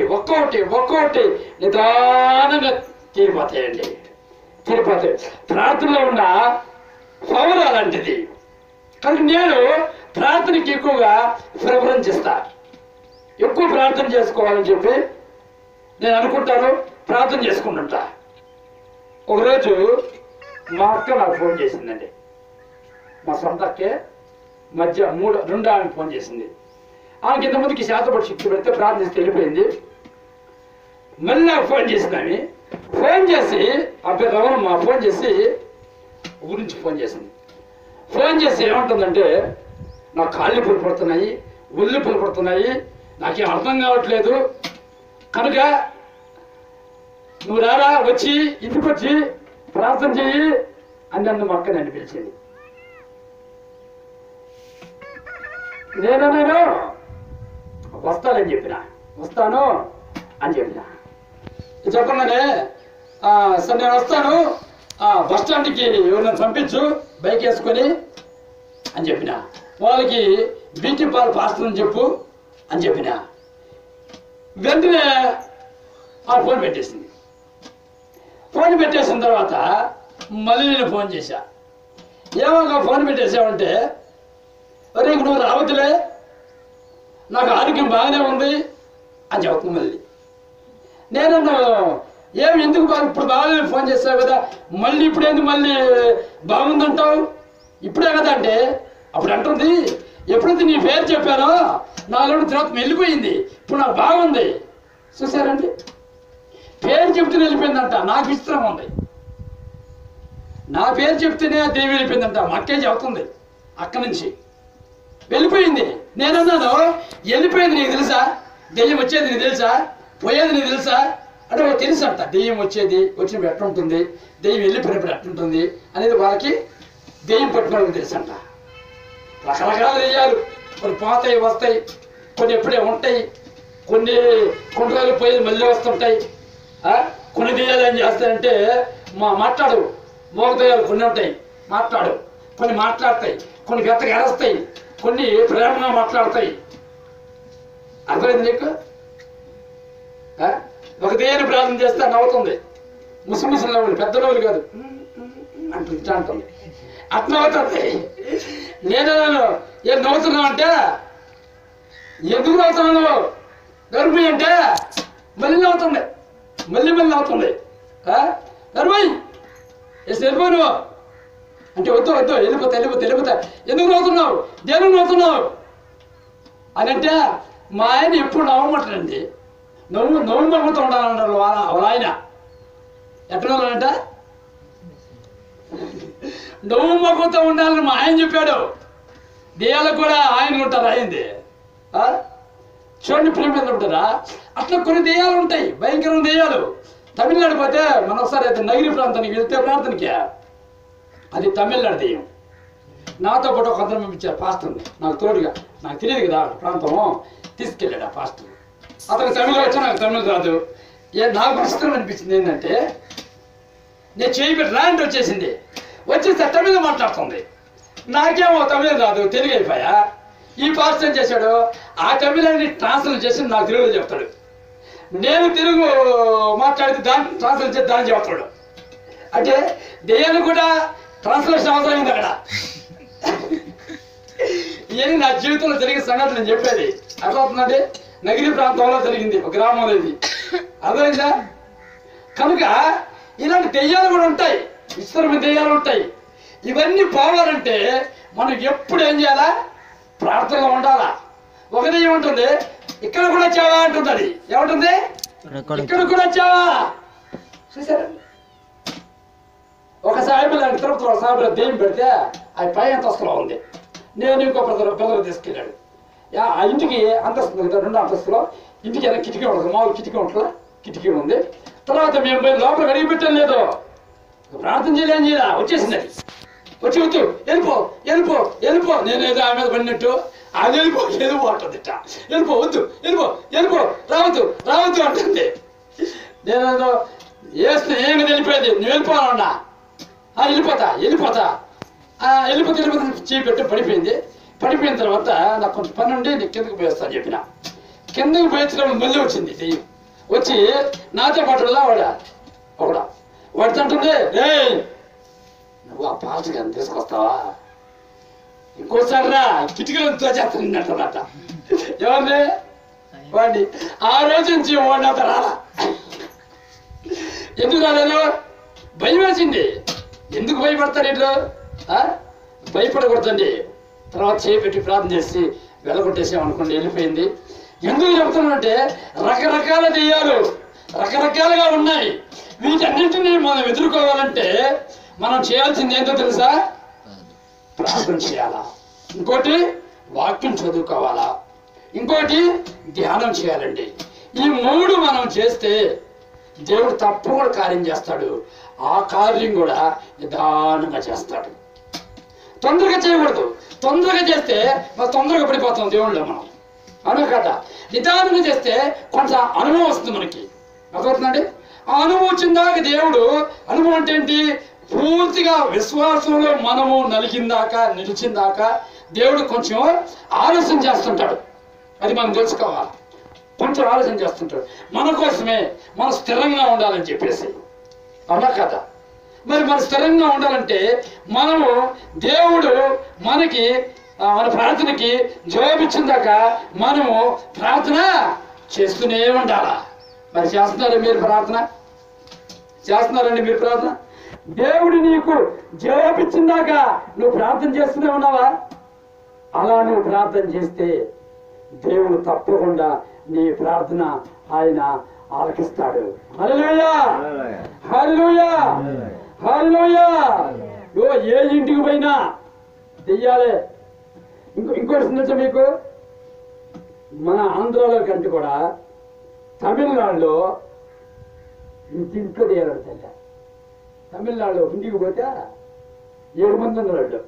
నిదానంగా తీరిపోతాయండి. ప్రార్థనలో ఉన్న పవర్ అలాంటిది. కనుక నేను ప్రార్థనకి ఎక్కువగా ప్రిఫరెన్స్ ఇస్తా. ఎక్కువ ప్రార్థన చేసుకోవాలని చెప్పి నేను అనుకుంటాను, ప్రార్థన చేసుకుంటుంటా. ఒకరోజు మా అక్క నాకు ఫోన్ చేసిందండి. మా సొంత అక్కే మధ్య రెండు ఆమెకు ఫోన్ చేసింది. ఆమెకి ఇంతమందికి శాతపడి శక్తి పెడితే ప్రార్థిస్తే వెళ్ళిపోయింది. మళ్ళీ నాకు ఫోన్ చేసింది. ఆమె ఫోన్ చేసి అబ్బాయి రవణమ్మ ఫోన్ చేసి గురించి ఫోన్ చేసింది. ఫోన్ చేసి ఏమంటుందంటే, నాకు కాళ్ళు పడుతున్నాయి, ఒళ్ళు పడుతున్నాయి, నాకేం అర్థం కావట్లేదు, కనుక నువ్వు రారా, వచ్చి ఇంటికి వచ్చి ప్రార్థన చెయ్యి అని నన్ను మా అక్క నన్ను పిలిచింది. నేను వస్తానని చెప్పిన, వస్తాను అని చెప్పిన. చెప్పగానే సరే నేను వస్తాను, బస్ స్టాండ్కి ఎవరైనా పంపించు బైక్ వేసుకొని అని చెప్పిన. వాళ్ళకి బీటీ పాలు పాస్తుందని చెప్పు అని చెప్పిన. వెంటనే ఆ ఫోన్ పెట్టేసింది. ఫోన్ పెట్టేసిన తర్వాత మళ్ళీ నేను ఫోన్ చేశా. ఏమో ఫోన్ పెట్టేసావంటే, అరే నువ్వు రావద్దులే, నాకు ఆరోగ్యం బాగానే ఉంది అని చెప్తుంది. మళ్ళీ నేను ఏమి ఎందుకు బాగా ఇప్పుడు బాగానే ఫోన్ చేస్తావు కదా, మళ్ళీ ఇప్పుడేంది మళ్ళీ బాగుందంటావు, ఇప్పుడే కదా అంటే అప్పుడు అంటుంది, ఎప్పుడైతే నీ పేరు చెప్పానో నాలో తర్వాత వెళ్ళిపోయింది, ఇప్పుడు నాకు బాగుంది. చూసారండి, పేరు చెప్తే వెళ్ళిపోయిందంట. నాకు విచిత్రంగా ఉంది, నా పేరు చెప్తేనే దేవి వెళ్ళిపోయిందంట. మా అక్కే చెబుతుంది అక్కడి నుంచి వెళ్ళిపోయింది. నేనన్నాను వెళ్ళిపోయింది నీకు తెలుసా, దెయ్యం వచ్చేది నీకు తెలుసా, పోయేది నీకు తెలుసా అంటే వాళ్ళకి తెలుసు అంట. దెయ్యం వచ్చేది వచ్చినప్పుడు ఎట్లుంటుంది, దెయ్యం వెళ్ళిపోయినప్పుడు ఎట్లుంటుంది అనేది వాళ్ళకి దెయ్యం పట్టుకోవడానికి తెలుసు అంట. రకరకాల దెయ్యాలు, కొన్ని పోతాయి వస్తాయి, కొన్ని ఎప్పుడే ఉంటాయి, కొన్ని రోజులు పోయేది మళ్ళీ వస్తుంటాయి. కొన్ని దెయ్యాలు ఏం చేస్తాయంటే మాట్లాడు, మోగ దెయ్యాలు కొన్ని ఉంటాయి మాట్లాడు, కొన్ని మాట్లాడతాయి, కొన్ని గత్తగా ఎరస్తాయి, కొన్ని ప్రేమగా మాట్లాడతాయి. అర్థమైంది నీకు? ఒక దెయ్యాన్ని ప్రార్థన చేస్తే నవ్వుతుంది, ముసిముసి నవ్వులు, పెద్ద నవ్వులు కాదు అంటూ ఇట్లా అంటుంది, అట్లా అవుతుంది. నేను ఏం నవ్వుతున్నావు అంటే, ఎందుకు నవ్వుతున్నావు గర్భి అంటే మళ్ళీ నవ్వుతుంది, మళ్ళీ నవ్వుతుంది. గర్భి వెళ్ళిపో నువ్వు అంటే, వద్దు వద్దు వెళ్ళిపోతా ఎందుకు నవ్వుతున్నావు, దేనికి నవ్వుతున్నావు అని అంటే, మా ఆయన ఎప్పుడు నవ్వమంటారండి, నవ్వు నవ్వుతూ ఉండాలన్నారు వాళ్ళ ఆయన. ఎట్లా ఉండాలంట, నవ్వు మొక్కుతూ ఉండాలని మా ఆయన చెప్పాడు. దెయ్యాలకు కూడా ఆయన ఉంటారు అయింది. చూడండి ప్రేమ ఉంటారా, అట్లా కొన్ని దెయ్యాలు ఉంటాయి, భయంకరమైన దెయ్యాలు. తమిళనాడు పోతే మనం ఒకసారి అయితే నగిరి ప్రాంతానికి వెళ్తే ప్రాంతానికి, అది తమిళనాడు దెయ్యం. నాతో పాటు ఒక అందరం పంపించారు పాస్టర్ని, నాకు తోడుగా, నాకు తెలియదు కదా ప్రాంతం, తీసుకెళ్ళాడు ఆ పాస్టర్. అతను తమిళ వచ్చా, నాకు తమిళ రాదు. నాకు విచిత్రం అనిపించింది ఏంటంటే, నేను చేయి పెట్టి ల్యాండ్ వచ్చేసింది, వచ్చేసి తమిళ మాట్లాడుతుంది, నాకేమో తమిళ రాదు, తెలుగు అయిపోయా. ఈ పాస్టర్ ఏం చేశాడు, ఆ తమిళని ట్రాన్స్లేట్ చేసి నాకు తెలుగులో చెప్తాడు, నేను తెలుగు మాట్లాడితే దాన్ని ట్రాన్స్లేట్ చేసి దాన్ని చెప్తాడు. అంటే దెయ్యాన్ని కూడా ట్రాన్స్లేషన్ అవసరం ఉంది అక్కడ. ఇవన్నీ నా జీవితంలో జరిగే సంగతి నేను చెప్పేది. అట్లా అవుతుందంటే నగిరి ప్రాంతంలో జరిగింది, ఒక గ్రామంలో ఇది. అర్థమైందా? కనుక ఇలాంటి దెయ్యాలు కూడా ఉంటాయి, విస్తరమైన దెయ్యాలు ఉంటాయి. ఇవన్నీ పోవాలంటే మనం ఎప్పుడు ఏం చేయాలా, ప్రార్థనలో ఉండాలా. ఒక దెయ్యం ఉంటుంది, ఇక్కడ కూడా వచ్చావా అంటుంది, అది ఏమంటుంది, ఇక్కడ కూడా వచ్చావా. చూసారండి, ఒక సాహిబులు తిరుపతిలో ఒక సాహిబులో దెయ్యం పెడితే అది పై అంతస్తులో ఉంది. నేను ఇంకో పిల్లలు తీసుకెళ్ళాడు. ఆ ఇంటికి అంతస్తు ఉంది, 2 అంతస్తులో ఇంటికి ఏదైనా కిటికీ ఉంటుంది, మామూలు కిటికీ ఉంటుంది, కిటికీ ఉంది. తర్వాత మేము పోయి లోపలికి అడిగి పెట్టాను, లేదు ప్రార్థన చేయలేం చేయాల, వచ్చేసింది. అది వచ్చి వద్దు వెళ్ళిపో నేను ఏదో ఆమె మీద పడినట్టు, అది వెళ్ళిపో అంటుంది, ఇట్ట వెళ్ళిపో, వద్దు వెళ్ళిపో రావద్దు అంటుంది. నేను వేస్తే ఏమి వెళ్ళిపోయేది, నువ్వు వెళ్ళిపోవాలన్నా, వెళ్ళిపోతా చేపెట్టి పడిపోయిన తర్వాత నాకు కొంచెం పని ఉండి నీకు కిందకి పోయేస్తాను చెప్పిన. కిందకి పోయించినప్పుడు మళ్ళీ వచ్చింది దెయ్యం. వచ్చి నాతో పాటు వాడితో అంటుంది, నువ్వు ఆ పాస్టర్ గారిని తీసుకొస్తావా, ఇంకోసారి రా కిటికీలో చేస్తానంటున్నట. ఎవరిని? వాడిని. ఆ రోజు నుంచి వాడిని అంత రాలా. ఎందుకు రాలేదు? భయం వేసింది. ఎందుకు భయపడతారు ఇట్లు? భయపడకూడదండి. తర్వాత చేపెట్టి ప్రార్థన చేసి వెళ్ళగొట్టేసామనుకోండి, వెళ్ళిపోయింది. ఎందుకు చెప్తున్నానంటే రకరకాల దెయ్యాలు రకరకాలుగా ఉన్నాయి. వీటన్నింటినీ మనం ఎదుర్కోవాలంటే మనం చేయాల్సింది ఏంటో తెలుసా? ప్రార్థన చేయాలా, ఇంకోటి వాక్యం చదువుకోవాలా, ఇంకోటి ధ్యానం చేయాలండి. ఈ 3 మనం చేస్తే దేవుడు తప్పకుండా కార్యం చేస్తాడు. ఆ కార్యం కూడా నిదానంగా చేస్తాడు. తొందరగా చేయకూడదు. తొందరగా చేస్తే మనం తొందరగా పడిపోతాం దేవుళ్ళో. మనం అవును కదా? నిదానంగా చేస్తే కొంత అనుభవం వస్తుంది మనకి. అర్థమవుతుందండి? ఆ అనుభవం వచ్చిందాక దేవుడు, అనుభవం అంటే ఏంటి? పూర్తిగా విశ్వాసంలో మనము నిలిచిందాక దేవుడు కొంచెం ఆలస్యం చేస్తుంటాడు. అది మనం తెలుసుకోవాలి. కొంచెం ఆలస్యం చేస్తుంటాడు మన కోసమే, మనం స్థిరంగా ఉండాలని చెప్పేసి. అవునా కదా? మరి మన స్థిరంగా ఉండాలంటే మనము దేవుడు మనకి మన ప్రార్థనకి జవాబిచ్చిందాక మనము ప్రార్థన చేస్తూనే ఉండాలా. మరి చేస్తున్నారా మీరు ప్రార్థన? చేస్తున్నారండి మీరు ప్రార్థన? దేవుడు నీకు జవాబిచ్చిందాక నువ్వు ప్రార్థన చేస్తూనే ఉన్నావా? అలా నువ్వు ప్రార్థన చేస్తే దేవుడు తప్పకుండా నీ ప్రార్థన ఆయన ఆలకిస్తాడు. హల్లెలూయా, హల్లెలూయా, హల్లెలూయా. ఏ ఇంటికి పోయినా దెయ్యాలే. ఇంకోటి తెలుసా మీకు? మన ఆంధ్రాలో కంటే కూడా తమిళనాడులో ఇంట్లో దెయ్యాలు ఉంటాయి. తమిళనాడులో ఇంటికి పోతే 7 మంది ఉన్నారు.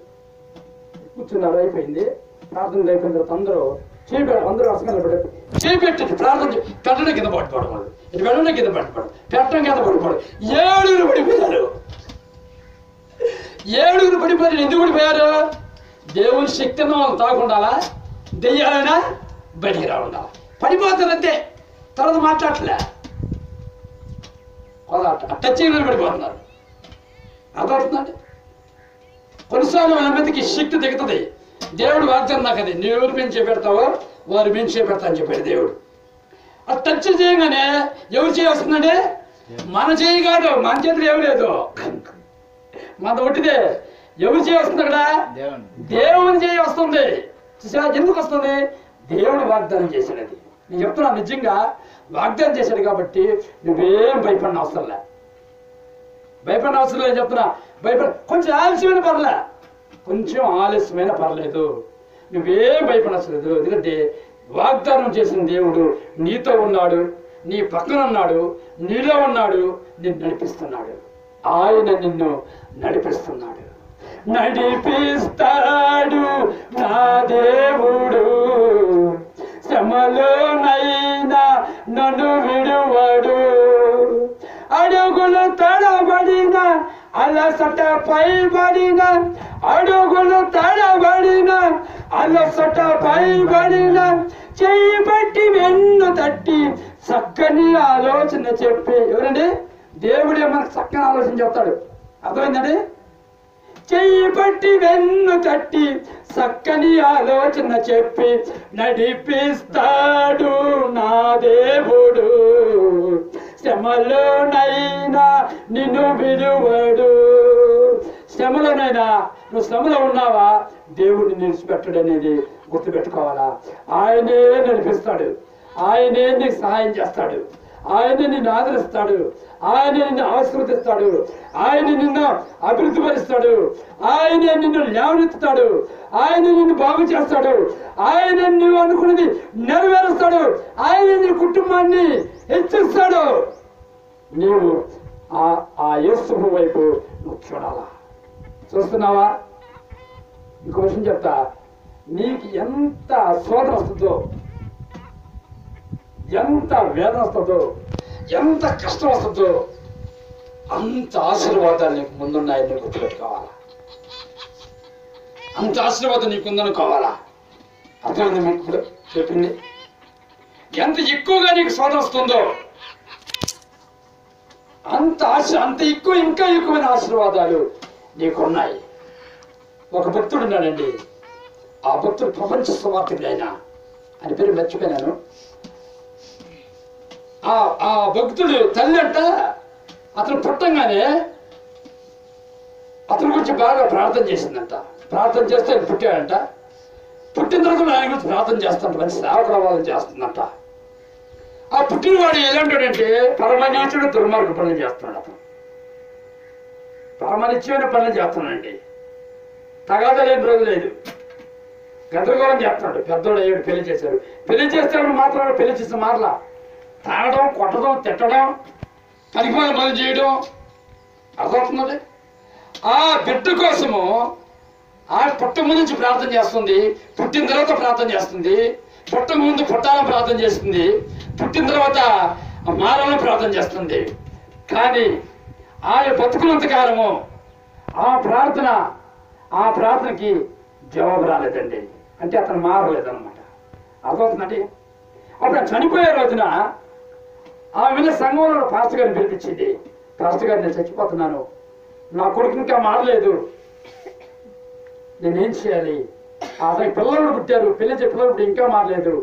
కూర్చున్నారు, అయిపోయింది ప్రార్థనలు అయిపోయిన తర్వాత అందరూ అసలు చేపెట్టి ప్రార్థన పెట్టడం కింద పడిపోవడం, వాళ్ళు ఇటు వెళ్ళడం కింద పడిపోవడం, పెట్టడం కింద పడిపోవడం. 7 పడిపోయారు. 7 పడిపోయారు. ఎందుకు పడిపోయారు? దేవుని శక్తిని వాళ్ళు తాగుండాలా, దెయ్యాలైనా బయటికి రావుండాలి. పడిపోతారంతే, తర్వాత మాట్లాడలే, టచ్ చేయడానికి పడిపోతున్నారు. అర్థమవుతుందండి? కొన్నిసార్లు మన మీదకి శక్తి దిగుతుంది. దేవుడు వాగ్దానం నాకు అది, నువ్వు ఎవరు మేము చేపెడతావో వారు మేము చేపెడతా అని చెప్పాడు దేవుడు. అది టచ్ చేయగానే ఎవరు చేయొస్తుందండి? మన చేయి కాదు, మన చేతులు ఏమి లేదు, మన ఒట్టిదే. ఎవరు చేయొస్తుంది అక్కడ? దేవుని చేయి వస్తుంది. ఎందుకు వస్తుంది? దేవుడు వాగ్దానం చేశాడు. అది నేను చెప్తున్నాను, నిజంగా వాగ్దానం చేశాడు కాబట్టి నువ్వేం భయపడిన అవసరం లే. భయపడిన అవసరం లేదు చెప్తున్నా. కొంచెం ఆలస్యమైన పర్లేదు, నువ్వేం భయపడలేదు. ఎందుకంటే వాగ్దానం చేసిన దేవుడు నీతో ఉన్నాడు, నీ పక్కన ఉన్నాడు, నీలో ఉన్నాడు, నిన్ను నడిపిస్తున్నాడు. ఆయన నిన్ను నడిపిస్తున్నాడు, నడిపిస్తాడు నా దేవుడు. శ్రమలోనైనా నన్ను విడువడు. అడుగులు తడబడిన అలసట పైబడిన, అడుగులు తడబడిన అలసట పైబడిన, చెయ్యి బట్టి వెన్ను తట్టి చక్కని ఆలోచన చెప్పి. ఎవరండి? దేవుడే మనకు చక్కని ఆలోచన చెప్తాడు. అర్థమైందండి? చెయ్యి బట్టి వెన్ను తట్టి చక్కని ఆలోచన చెప్పి నడిపిస్తాడు నా దేవుడు. శ్రమలోనైనా నిన్ను విడువడు. శ్రమలోనైనా నువ్వు శ్రమలో ఉన్నావా, దేవుడిని నిలిచిపెట్టడు అనేది గుర్తుపెట్టుకోవాలా. ఆయనే నడిపిస్తాడు, ఆయనే నీకు సహాయం చేస్తాడు, ఆయన నిన్ను ఆదరిస్తాడు, ఆయన నిన్ను ఆశీర్వదిస్తాడు, ఆయన నిన్ను అభివృద్ధి పరుస్తాడు, ఆయన నిన్ను లేవనెత్తుతాడు, ఆయన నిన్ను బాగు చేస్తాడు, ఆయన నువ్వు అనుకున్నది నెరవేరుస్తాడు, ఆయన నీ కుటుంబాన్ని హెచ్చిస్తాడు. నీవు ఆ యేసు వైపు నువ్వు చూడాలా. చూస్తున్నావా? ఇంకో విషయం చెప్తా. నీకు ఎంత శోధన వస్తుందో, ఎంత వేదన వస్తుందో, ఎంత కష్టం వస్తుందో, అంత ఆశీర్వాదాలు నీకు ముందున్నాయని గుర్తుపెట్టుకోవాలా. అంత ఆశీర్వాదం నీకుందనుకోవాలా. అర్థమైంది మీకు ఇప్పుడు చెప్పింది? ఎంత ఎక్కువగా నీకు శోధన వస్తుందో అంత ఎక్కువ, ఇంకా ఎక్కువైన ఆశీర్వాదాలు నీకున్నాయి. ఒక భక్తుడు ఉన్నాడండి. ఆ భక్తుడు ప్రపంచ సువార్తికుడు ఆయన పేరు మర్చిపోయినాను. ఆ భక్తుడు తల్లి అంట, అతను పుట్టంగానే అతని గురించి బాగా ప్రార్థన చేసిందంట. ప్రార్థన చేస్తే ఆయన పుట్టాడంట. పుట్టిన తర్వాత ఆయన గురించి ప్రార్థన చేస్తాంట, మంచి సేవకుడు అవ్వాలని చేస్తుందంట. ఆ పుట్టినవాడు ఎలాంటాడంటే పరమనీచుడు, దుర్మార్గ పనులు చేస్తున్నాడు. అతను పరమనిత్యమైన పనులు చేస్తున్నాడండి. తగాదా లేని రోజు లేదు, గందరగోళం చేస్తున్నాడు. పెద్దోడు అయ్యాడు, పెళ్లి చేశారు. పెళ్లి చేస్తాడు మాత్రం పెళ్లి చేసిన మాటల తాగడం, కొట్టడం, తిట్టడం, పనికిమాల పనులు చేయడం. అర్థమవుతున్నది? ఆ బిడ్డ కోసము ఆ పుట్టమ నుంచి ప్రార్థన చేస్తుంది, పుట్టిన తర్వాత ప్రార్థన చేస్తుంది, పుట్టక ముందు పుట్టాలని ప్రార్థన చేస్తుంది, పుట్టిన తర్వాత మారాలని ప్రార్థన చేస్తుంది. కానీ ఆయన బతుకున్నంత కాలము ఆ ప్రార్థనకి జవాబు రాలేదండి. అంటే అతను మారలేదన్నమాట. అర్థమవుతుందండి. అప్పుడు చనిపోయే రోజున ఆమె సంఘంలో పాస్టర్ గారిని పిలిపించింది. పాస్టర్ గారు, నేను చచ్చిపోతున్నాను, నా కొడుకు ఇంకా మారలేదు, నేనేం చేయాలి? అతనికి పిల్లలు పుట్టారు, పిల్లలు ఇంకా మారలేదు,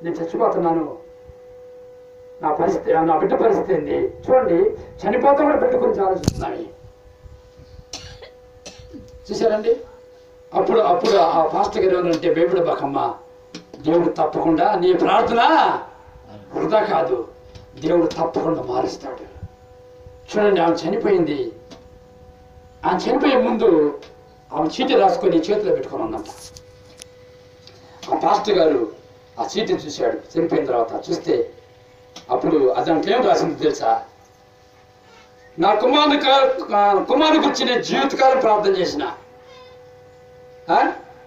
నేను చచ్చిపోతున్నాను, నా బిడ్డ పరిస్థితి ఏంది? చూడండి, చనిపోతా కూడా బిడ్డ గురించి ఆలోచిస్తున్నాను. చూసారండి. అప్పుడు ఆ పాస్టర్ గారు ఏమనంటే, బైబిల్ బాకమ్మ, దేవుడు తప్పకుండా నీ ప్రార్థన వృధా కాదు, దేవుడు తప్పకుండా మారుస్తాడు. చూడండి, ఆమె చనిపోయింది. ఆమె చనిపోయే ముందు ఆమె చీటీ రాసుకొని చేతిలో పెట్టుకొని ఉందంట. ఆ పాస్టర్ గారు ఆ చీటీ చూశాడు. చనిపోయిన తర్వాత చూస్తే అప్పుడు దాంట్లో ఏం రాసింది తెలుసా? నా కుమారుని గురించి నేను జీవితకాలం ప్రార్థన చేసిన,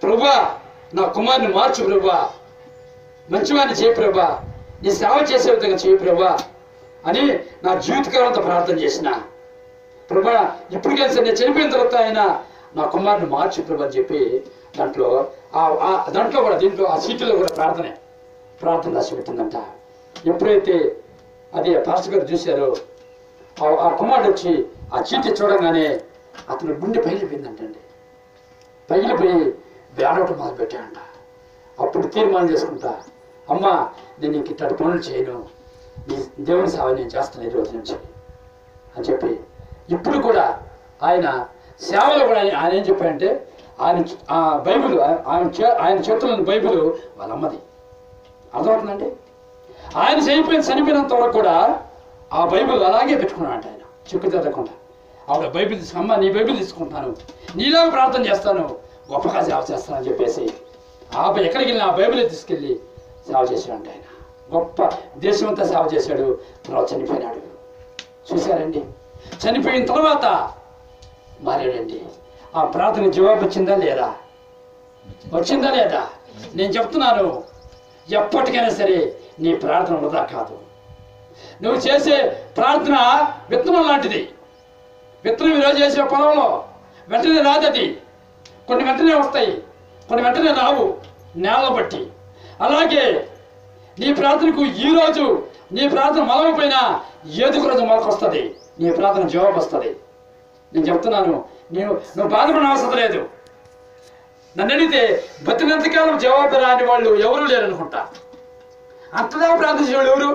ప్రభువా నా కుమారుని మార్చు ప్రభువా, మంచివాడిని చేయి ప్రభువా, నీ సేవ చేసే విధంగా చేయి ప్రభువా అని నా జీవితకాలం అంతా ప్రార్థన చేసిన. ప్రభువా ఇప్పటికే సరే నేను చనిపోయిన తర్వాత ఆయన నా కుమారుని మార్చు ప్రభు అని చెప్పి దాంట్లో కూడా దీంట్లో ఆ సీటులో కూడా ప్రార్థన రాసి పెట్టిందంట. ఎప్పుడైతే అది పాస్టర్ గారు చూశారో ఆ కుమారుడు వచ్చి ఆ చీటి చూడగానే అతను గుండె పగిలిపోయిందంటండి. పగిలిపోయి వేడవటం మొదలు పెట్టాడంట. అప్పుడు తీర్మానం చేసుకుంటా, అమ్మా నేను ఇంక ఇట్లాంటి పనులు చేయను, నీ దేవుని సేవ నేను చేస్తాను ఈ రోజు నుంచి అని చెప్పి ఇప్పుడు కూడా ఆయన సేవలో కూడా ఆయన ఏం చెప్పాడంటే, ఆయన బైబిల్ ఆయన చేతుల్లో బైబిల్ వాళ్ళ అమ్మది. అర్థమవుతుందండి. ఆయన చనిపోయినంత వరకు కూడా ఆ బైబిల్ అలాగే పెట్టుకున్నాడంట. ఆయన చెక్కు తిరగకుండా ఆవిడ బైబిల్ అమ్మ నీ బైబిల్ తీసుకుంటాను, నీలాగా ప్రార్థన చేస్తాను, గొప్పగా సేవ చేస్తానని చెప్పేసి ఎక్కడికి వెళ్ళిన ఆ బైబిల్ తీసుకెళ్ళి సేవ చేశాడంట. ఆయన గొప్ప దేశం అంతా సేవ చేశాడు. తర్వాత చనిపోయినాడు. చూశారండి. చనిపోయిన తర్వాత మారాడండి. ఆ ప్రార్థన జవాబు వచ్చిందా లేదా? వచ్చిందా లేదా? నేను చెప్తున్నాను, ఎప్పటికైనా సరే నీ ప్రార్థన వృధా కాదు. నువ్వు చేసే ప్రార్థన విత్తనం లాంటిది. విత్తనం ఈరోజు చేసే పొలంలో వెంటనే రాదది. కొన్ని వెంటనే వస్తాయి, కొన్ని వెంటనే రావు, నేలను బట్టి. అలాగే నీ ప్రార్థనకు ఈరోజు నీ ప్రార్థన మొలకపోయినా ఏదో రోజు మొలకొస్తుంది, నీ ప్రార్థన జవాబు వస్తుంది. నేను చెప్తున్నాను, నువ్వు బాధపడిన అవసరం లేదు. నన్ను అడిగితే బతినంతకాలం జవాబు రాని వాళ్ళు ఎవరు లేరనుకుంటా. అంతదా ప్రార్థన చేసేవాళ్ళు ఎవరు?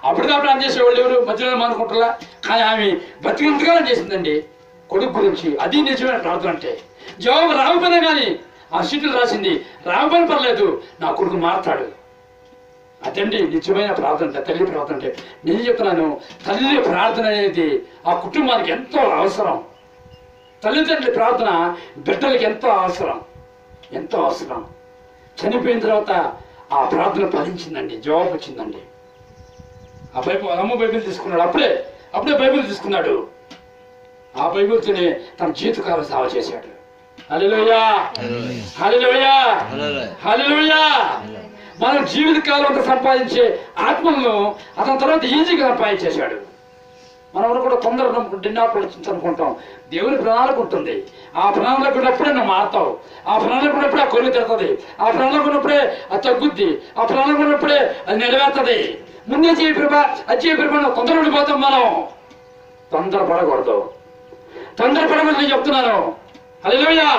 అప్పుడుదా ప్రార్థన చేసేవాళ్ళు ఎవరు? మధ్యలో అనుకుంటారా? కానీ ఆమె బతికినంతకాలం చేసిందండి కొడుకు గురించి. అది నిజమైన ప్రార్థన అంటే. జవాబు రాకపోయినా కానీ ఆ సీట్లు రాసింది, రాకపోయినా పర్లేదు, నా కొడుకు మారుతాడు. అదండి నిజమైన ప్రార్థన అంటే, తల్లి ప్రార్థన అంటే. నేను చెప్తున్నాను, తల్లి ప్రార్థన అనేది ఆ కుటుంబానికి ఎంతో అవసరం. తల్లిదండ్రుల ప్రార్థన బిడ్డలకి ఎంతో అవసరం. చనిపోయిన తర్వాత ఆ ప్రార్థన ఫలించిందండి, జవాబు వచ్చిందండి. ఆ అమ్మ బైబిల్ తీసుకున్నాడు. అప్పుడే బైబిల్ తీసుకున్నాడు. ఆ బైబిల్తోనే తన జీవితకాలం సేవ చేశాడు. హల్లెలూయా, హల్లెలూయా, హల్లెలూయా. మనం జీవితకాలంలో సంపాదించే ఆత్మలను అతని తర్వాత ఈజీగా సంపాదించేశాడు. మనం కూడా కొందరు అనుకుంటాం, దేవుని ప్రణాళిక ఉంటుంది. ఆ ప్రణాళిక ఉన్నప్పుడే నువ్వు మారుతావు, ఆ ప్రణాళిక ఉన్నప్పుడే ఆ కొలువు తిరుగుతుంది, ఆ ప్రణాళిక ఉన్నప్పుడే అది తగ్గుద్ది, ఆ ప్రణాళిక ఉన్నప్పుడే అది నెరవేరుతుంది. ముందే చేయి ప్రభా, అది చేయి ప్రభా, తొందర ఉండిపోతాం. మనం తొందరపడకూడదు. నేను చెప్తున్నాను. హల్లెలూయా,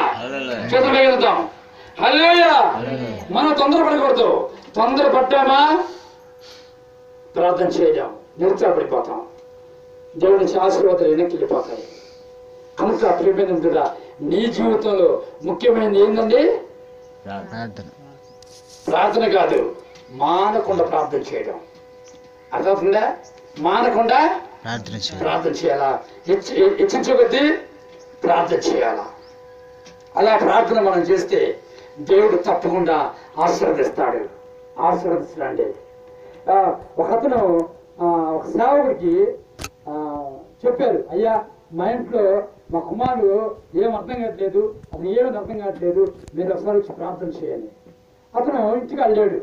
చేతులు వేగలుగుతాం. హల్లెలూయా. మనం తొందరపడకూడదు. తొందరపడ్డామా ప్రార్థన చేయలేం, నిరుత్సాహపడిపోతాం. దేవుడి నుంచి ఆశీర్వాదాలు వెనక్కి వెళ్ళిపోతాయి. కనుక ప్రియమైన నీ జీవితంలో ముఖ్యమైనది ఏంటండి? ప్రార్థన కాదు, మానకుండా ప్రార్థన చేయడం. అర్థమవుతుందా? మానకుండా ప్రార్థన చేయాలా, హెచ్చించకొద్దీ ప్రార్థన చేయాలా. అలా ప్రార్థన మనం చేస్తే దేవుడు తప్పకుండా ఆశీర్వదిస్తాడు. ఆశీర్వదిస్తాడండి. ఒకతను ఒక సేవకుడికి చెప్పారు, అయ్యా మా ఇంట్లో మా కుమారుడు ఏం అర్థం కావట్లేదు, అది ఏమీ అర్థం కావట్లేదు, మీరు ఒకసారి వచ్చి ప్రార్థన చేయండి. అతను ఇంటికి వెళ్ళాడు,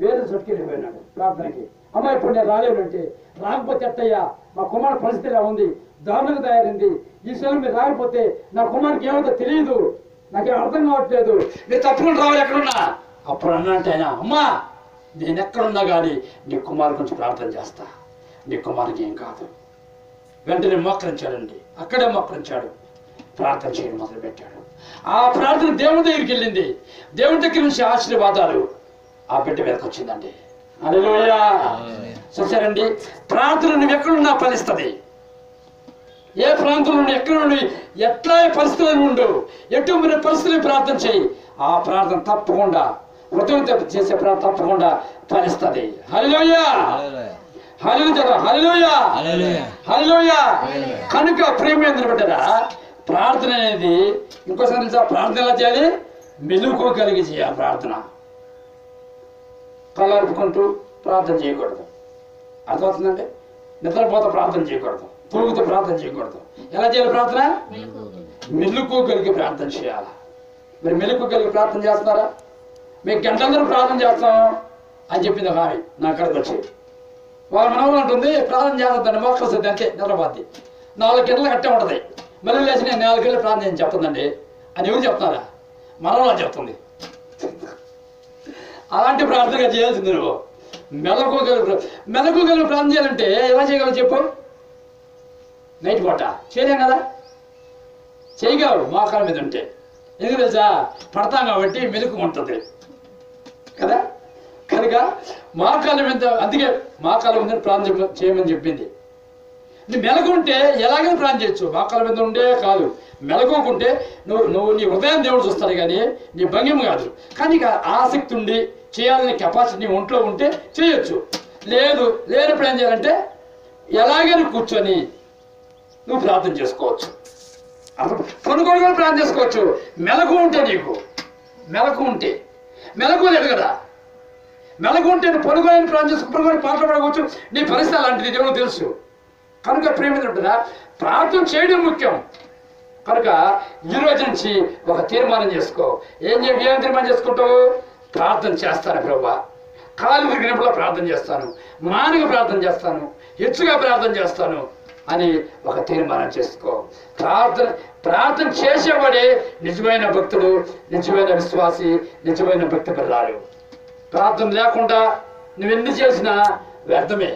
వేరే చోటుకి వెళ్ళిపోయినాడు ప్రార్థనకి. అమ్మ ఇప్పుడు నేను రాలేనంటే, రాకపోతే ఎట్టయ్యా, మా కుమారుడు పరిస్థితి ఇలా ఉంది, దారుణంగా తయారైంది, ఈ సమయం మీరు రాకపోతే నా కుమారుడికి ఏమైతే తెలియదు, నాకేం అర్థం కావట్లేదు, మీరు తప్పకుండా రావాలి ఎక్కడున్నా. అప్పుడు అన్నంటే ఆయన, అమ్మా నేను ఎక్కడున్నా కానీ నీ కుమారు గురించి ప్రార్థన చేస్తా, నీ కుమారుకి ఏం కాదు. వెంటనే మోకరించాడండి, అక్కడే మోకరించాడు, ప్రార్థన చేయడం మొదలుపెట్టాడు. ఆ ప్రార్థన దేవుని దగ్గరికి వెళ్ళింది, దేవుని దగ్గర నుంచి ఆశీర్వాదాలు ఆ బిడ్డ మీదకి వచ్చిందండి. హల్లెలూయా. చూసారండి, ప్రార్థన నువ్వు ఎక్కడున్నా ఫలిస్తుంది. ఏ ప్రాంతంలో నుండి ఎక్కడ నుండి ఎట్లా పరిస్థితులు ఉండు, ఎటువంటి పరిస్థితులు ప్రార్థన చేయి, ఆ ప్రార్థన తప్పకుండా హృదయంతో చేసే ప్రార్థన తప్పకుండా ఫలిస్తుంది. హల్లెలూయా. హల్లెలూయా. హల్లెలూయా. హల్లెలూయా. కనుక ప్రియమైన బిడ్డరా, ప్రార్థన అనేది ఇంకోసారి తెలుసా, ప్రార్థన ఎలా చేయాలి? మెలుకు కలిగి చేయాలి. ప్రార్థన కళ్ళార్పుకుంటూ ప్రార్థన చేయకూడదు. అర్థమవుతుందండి? నిద్రపోత ప్రార్థన చేయకూడదు, తూగుతూ ప్రార్థన చేయకూడదు. ఎలా చేయాలి ప్రార్థన? మెలుకు కలిగి ప్రార్థన చేయాలి. మీరు మెలుకు కలిగి ప్రార్థన చేస్తున్నారా? మీకు గంటలందరూ ప్రార్థన చేస్తాం అని చెప్పింది ఒక ఆమె నా అక్కడికి వచ్చి. వాళ్ళ మనవలు ఉంటుంది, ప్రార్థన చేస్తుందండి, మోకరిస్తుంది, అంతే నిద్రపోద్ది. 4 గంటలు కట్టే ఉంటుంది. మళ్ళీ లేచి నేను 4 గంటలు ప్రార్థన చేయని చెప్తుందండి అని ఎవరు చెప్తున్నారా? మనవలా చెప్తుంది. అలాంటి ప్రార్థనగా చేయాల్సింది నువ్వు. మెలకుగలు ప్రార్థన చేయాలంటే ఎలా చేయగలవు చెప్పు? నైట్ పూట చేయలేం కదా, చేయగలవు మోకాల మీద ఉంటే. ఎందుకు తెలుసా? పడతాం కాబట్టి మెలకు ఉంటుంది కదా. కనుక మోకాల మీద, అందుకే మోకాల మీద ప్రార్థన చేయమని చెప్పింది. నువ్వు మెలకుంటే ఎలాగైనా ప్రార్థన చేయొచ్చు. మోకాల మీద ఉండే కాదు, మెలకుంటే నువ్వు నీ హృదయం దేవుడు చూస్తాడు కానీ నీ భంగిమ కాదు. కానీ నీకు ఆసక్తి ఉండి చేయాలనే కెపాసిటీ ఒంట్లో ఉంటే చేయొచ్చు. లేనప్పుడు ఏం చేయాలంటే ఎలాగైనా కూర్చొని నువ్వు ప్రార్థన చేసుకోవచ్చు. కొనుగోలు కూడా ప్రార్థన చేసుకోవచ్చు. మెలకు ఉంటే, నీకు మెలకు ఉంటే, మెలకు లేదు కదా, మెలకు ఉంటే నువ్వు పొనుగోలు ప్రార్థన చేసుకో, పొనుగోలు పాటలు పడవచ్చు. నీ పరిస్థితి అలాంటిది దేవుడు తెలుసు. కనుక ప్రేమించి ఉంటుందా, ప్రార్థన చేయడం ముఖ్యం. కనుక ఈ రోజు నుంచి ఒక తీర్మానం చేసుకో. ఏం తీర్మానం చేసుకుంటావు? ప్రార్థన చేస్తాను ప్రభా, కాలు విరిగినప్పుడు ప్రార్థన చేస్తాను, మానగా ప్రార్థన చేస్తాను, హెచ్చుగా ప్రార్థన చేస్తాను అని ఒక తీర్మానం చేసుకో. ప్రార్థన చేసేవాడే నిజమైన భక్తుడు, నిజమైన విశ్వాసి, నిజమైన భక్తి పిల్లలు. ప్రార్థన లేకుండా నువ్వెన్ని చేసినా వ్యర్థమే.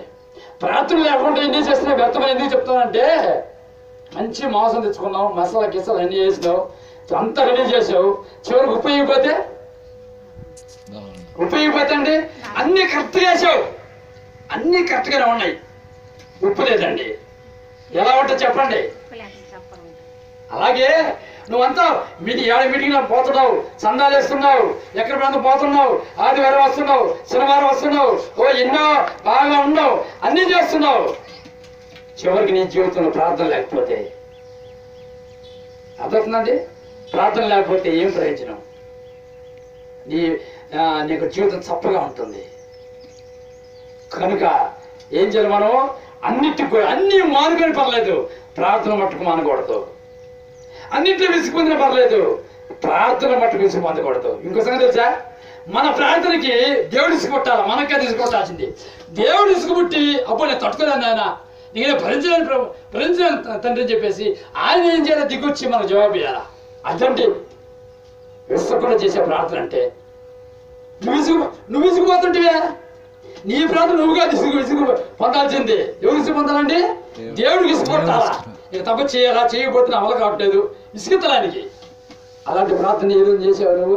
ప్రార్థన లేకుండా ఎన్ని చేసినా వ్యర్థమని ఎందుకు చెప్తానంటే, మంచి మాంసం తెచ్చుకున్నావు, మసాలా గిసాలు అన్ని చేసినావు, అంతా రెడీ చేసావు, చివరికి ఉపయోగపోతే అండి అన్ని కరెక్ట్గా వేసావు, అన్ని కరెక్ట్గానే ఉన్నాయి, ఉప్పు లేదండి. ఎలా ఉంటుంది చెప్పండి? అలాగే నువ్వంతా మీటింగ్ పోతున్నావు, చందాలు వేస్తున్నావు, ఎక్కడ ప్రాంతం పోతున్నావు, ఆదివారం వస్తున్నావు, శనివారం వస్తున్నావు, ఎన్నో బాగా ఉన్నావు, అన్నీ చేస్తున్నావు. చివరికి నీ జీవితంలో ప్రార్థన లేకపోతే, అర్థవుతుందండి? ప్రార్థన లేకపోతే ఏం ప్రయోజనం? నీకు జీవితం చప్పగా ఉంటుంది. కనుక ఏం చేయాలి మనం? అన్ని మానుకొని పర్లేదు, ప్రార్థన మట్టుకు మానకూడదు. అన్నింటిలో విసుగుపొందిన పర్లేదు, ప్రార్థన మట్టుకు విసుగుపొందకూడదు. ఇంకో సంగతి తెలుసా? మన ప్రార్థనకి దేవుడు ఇసుకుపుట్టాలి, మనకే తీసుకుపుట్టాల్సింది. దేవుడు ఇసుకుపుట్టి అప్పుడు నేను తట్టుకోలేను ఆయన, నేనే భరించలేను తండ్రి అని చెప్పేసి ఆయన ఏం చేయాలి? దిగొచ్చి మనకు జవాబు ఇవ్వాలా. అదండి విసుకుండా చేసే ప్రార్థన అంటే. నువ్వు విసుగుపోతుంటివే, నీ ప్రార్థన నువ్వుగా విసుగు పొందాల్సింది. ఎవరు విసుగు పొందాలండి? దేవుడికి ఇసుకుపట్టాలా. ఇక తప్ప చేయాలా, చేయకపోతే అమలు కావట్లేదు, విసుగుతలానికి. అలాంటి ప్రార్థన ఏదో చేసేవారు.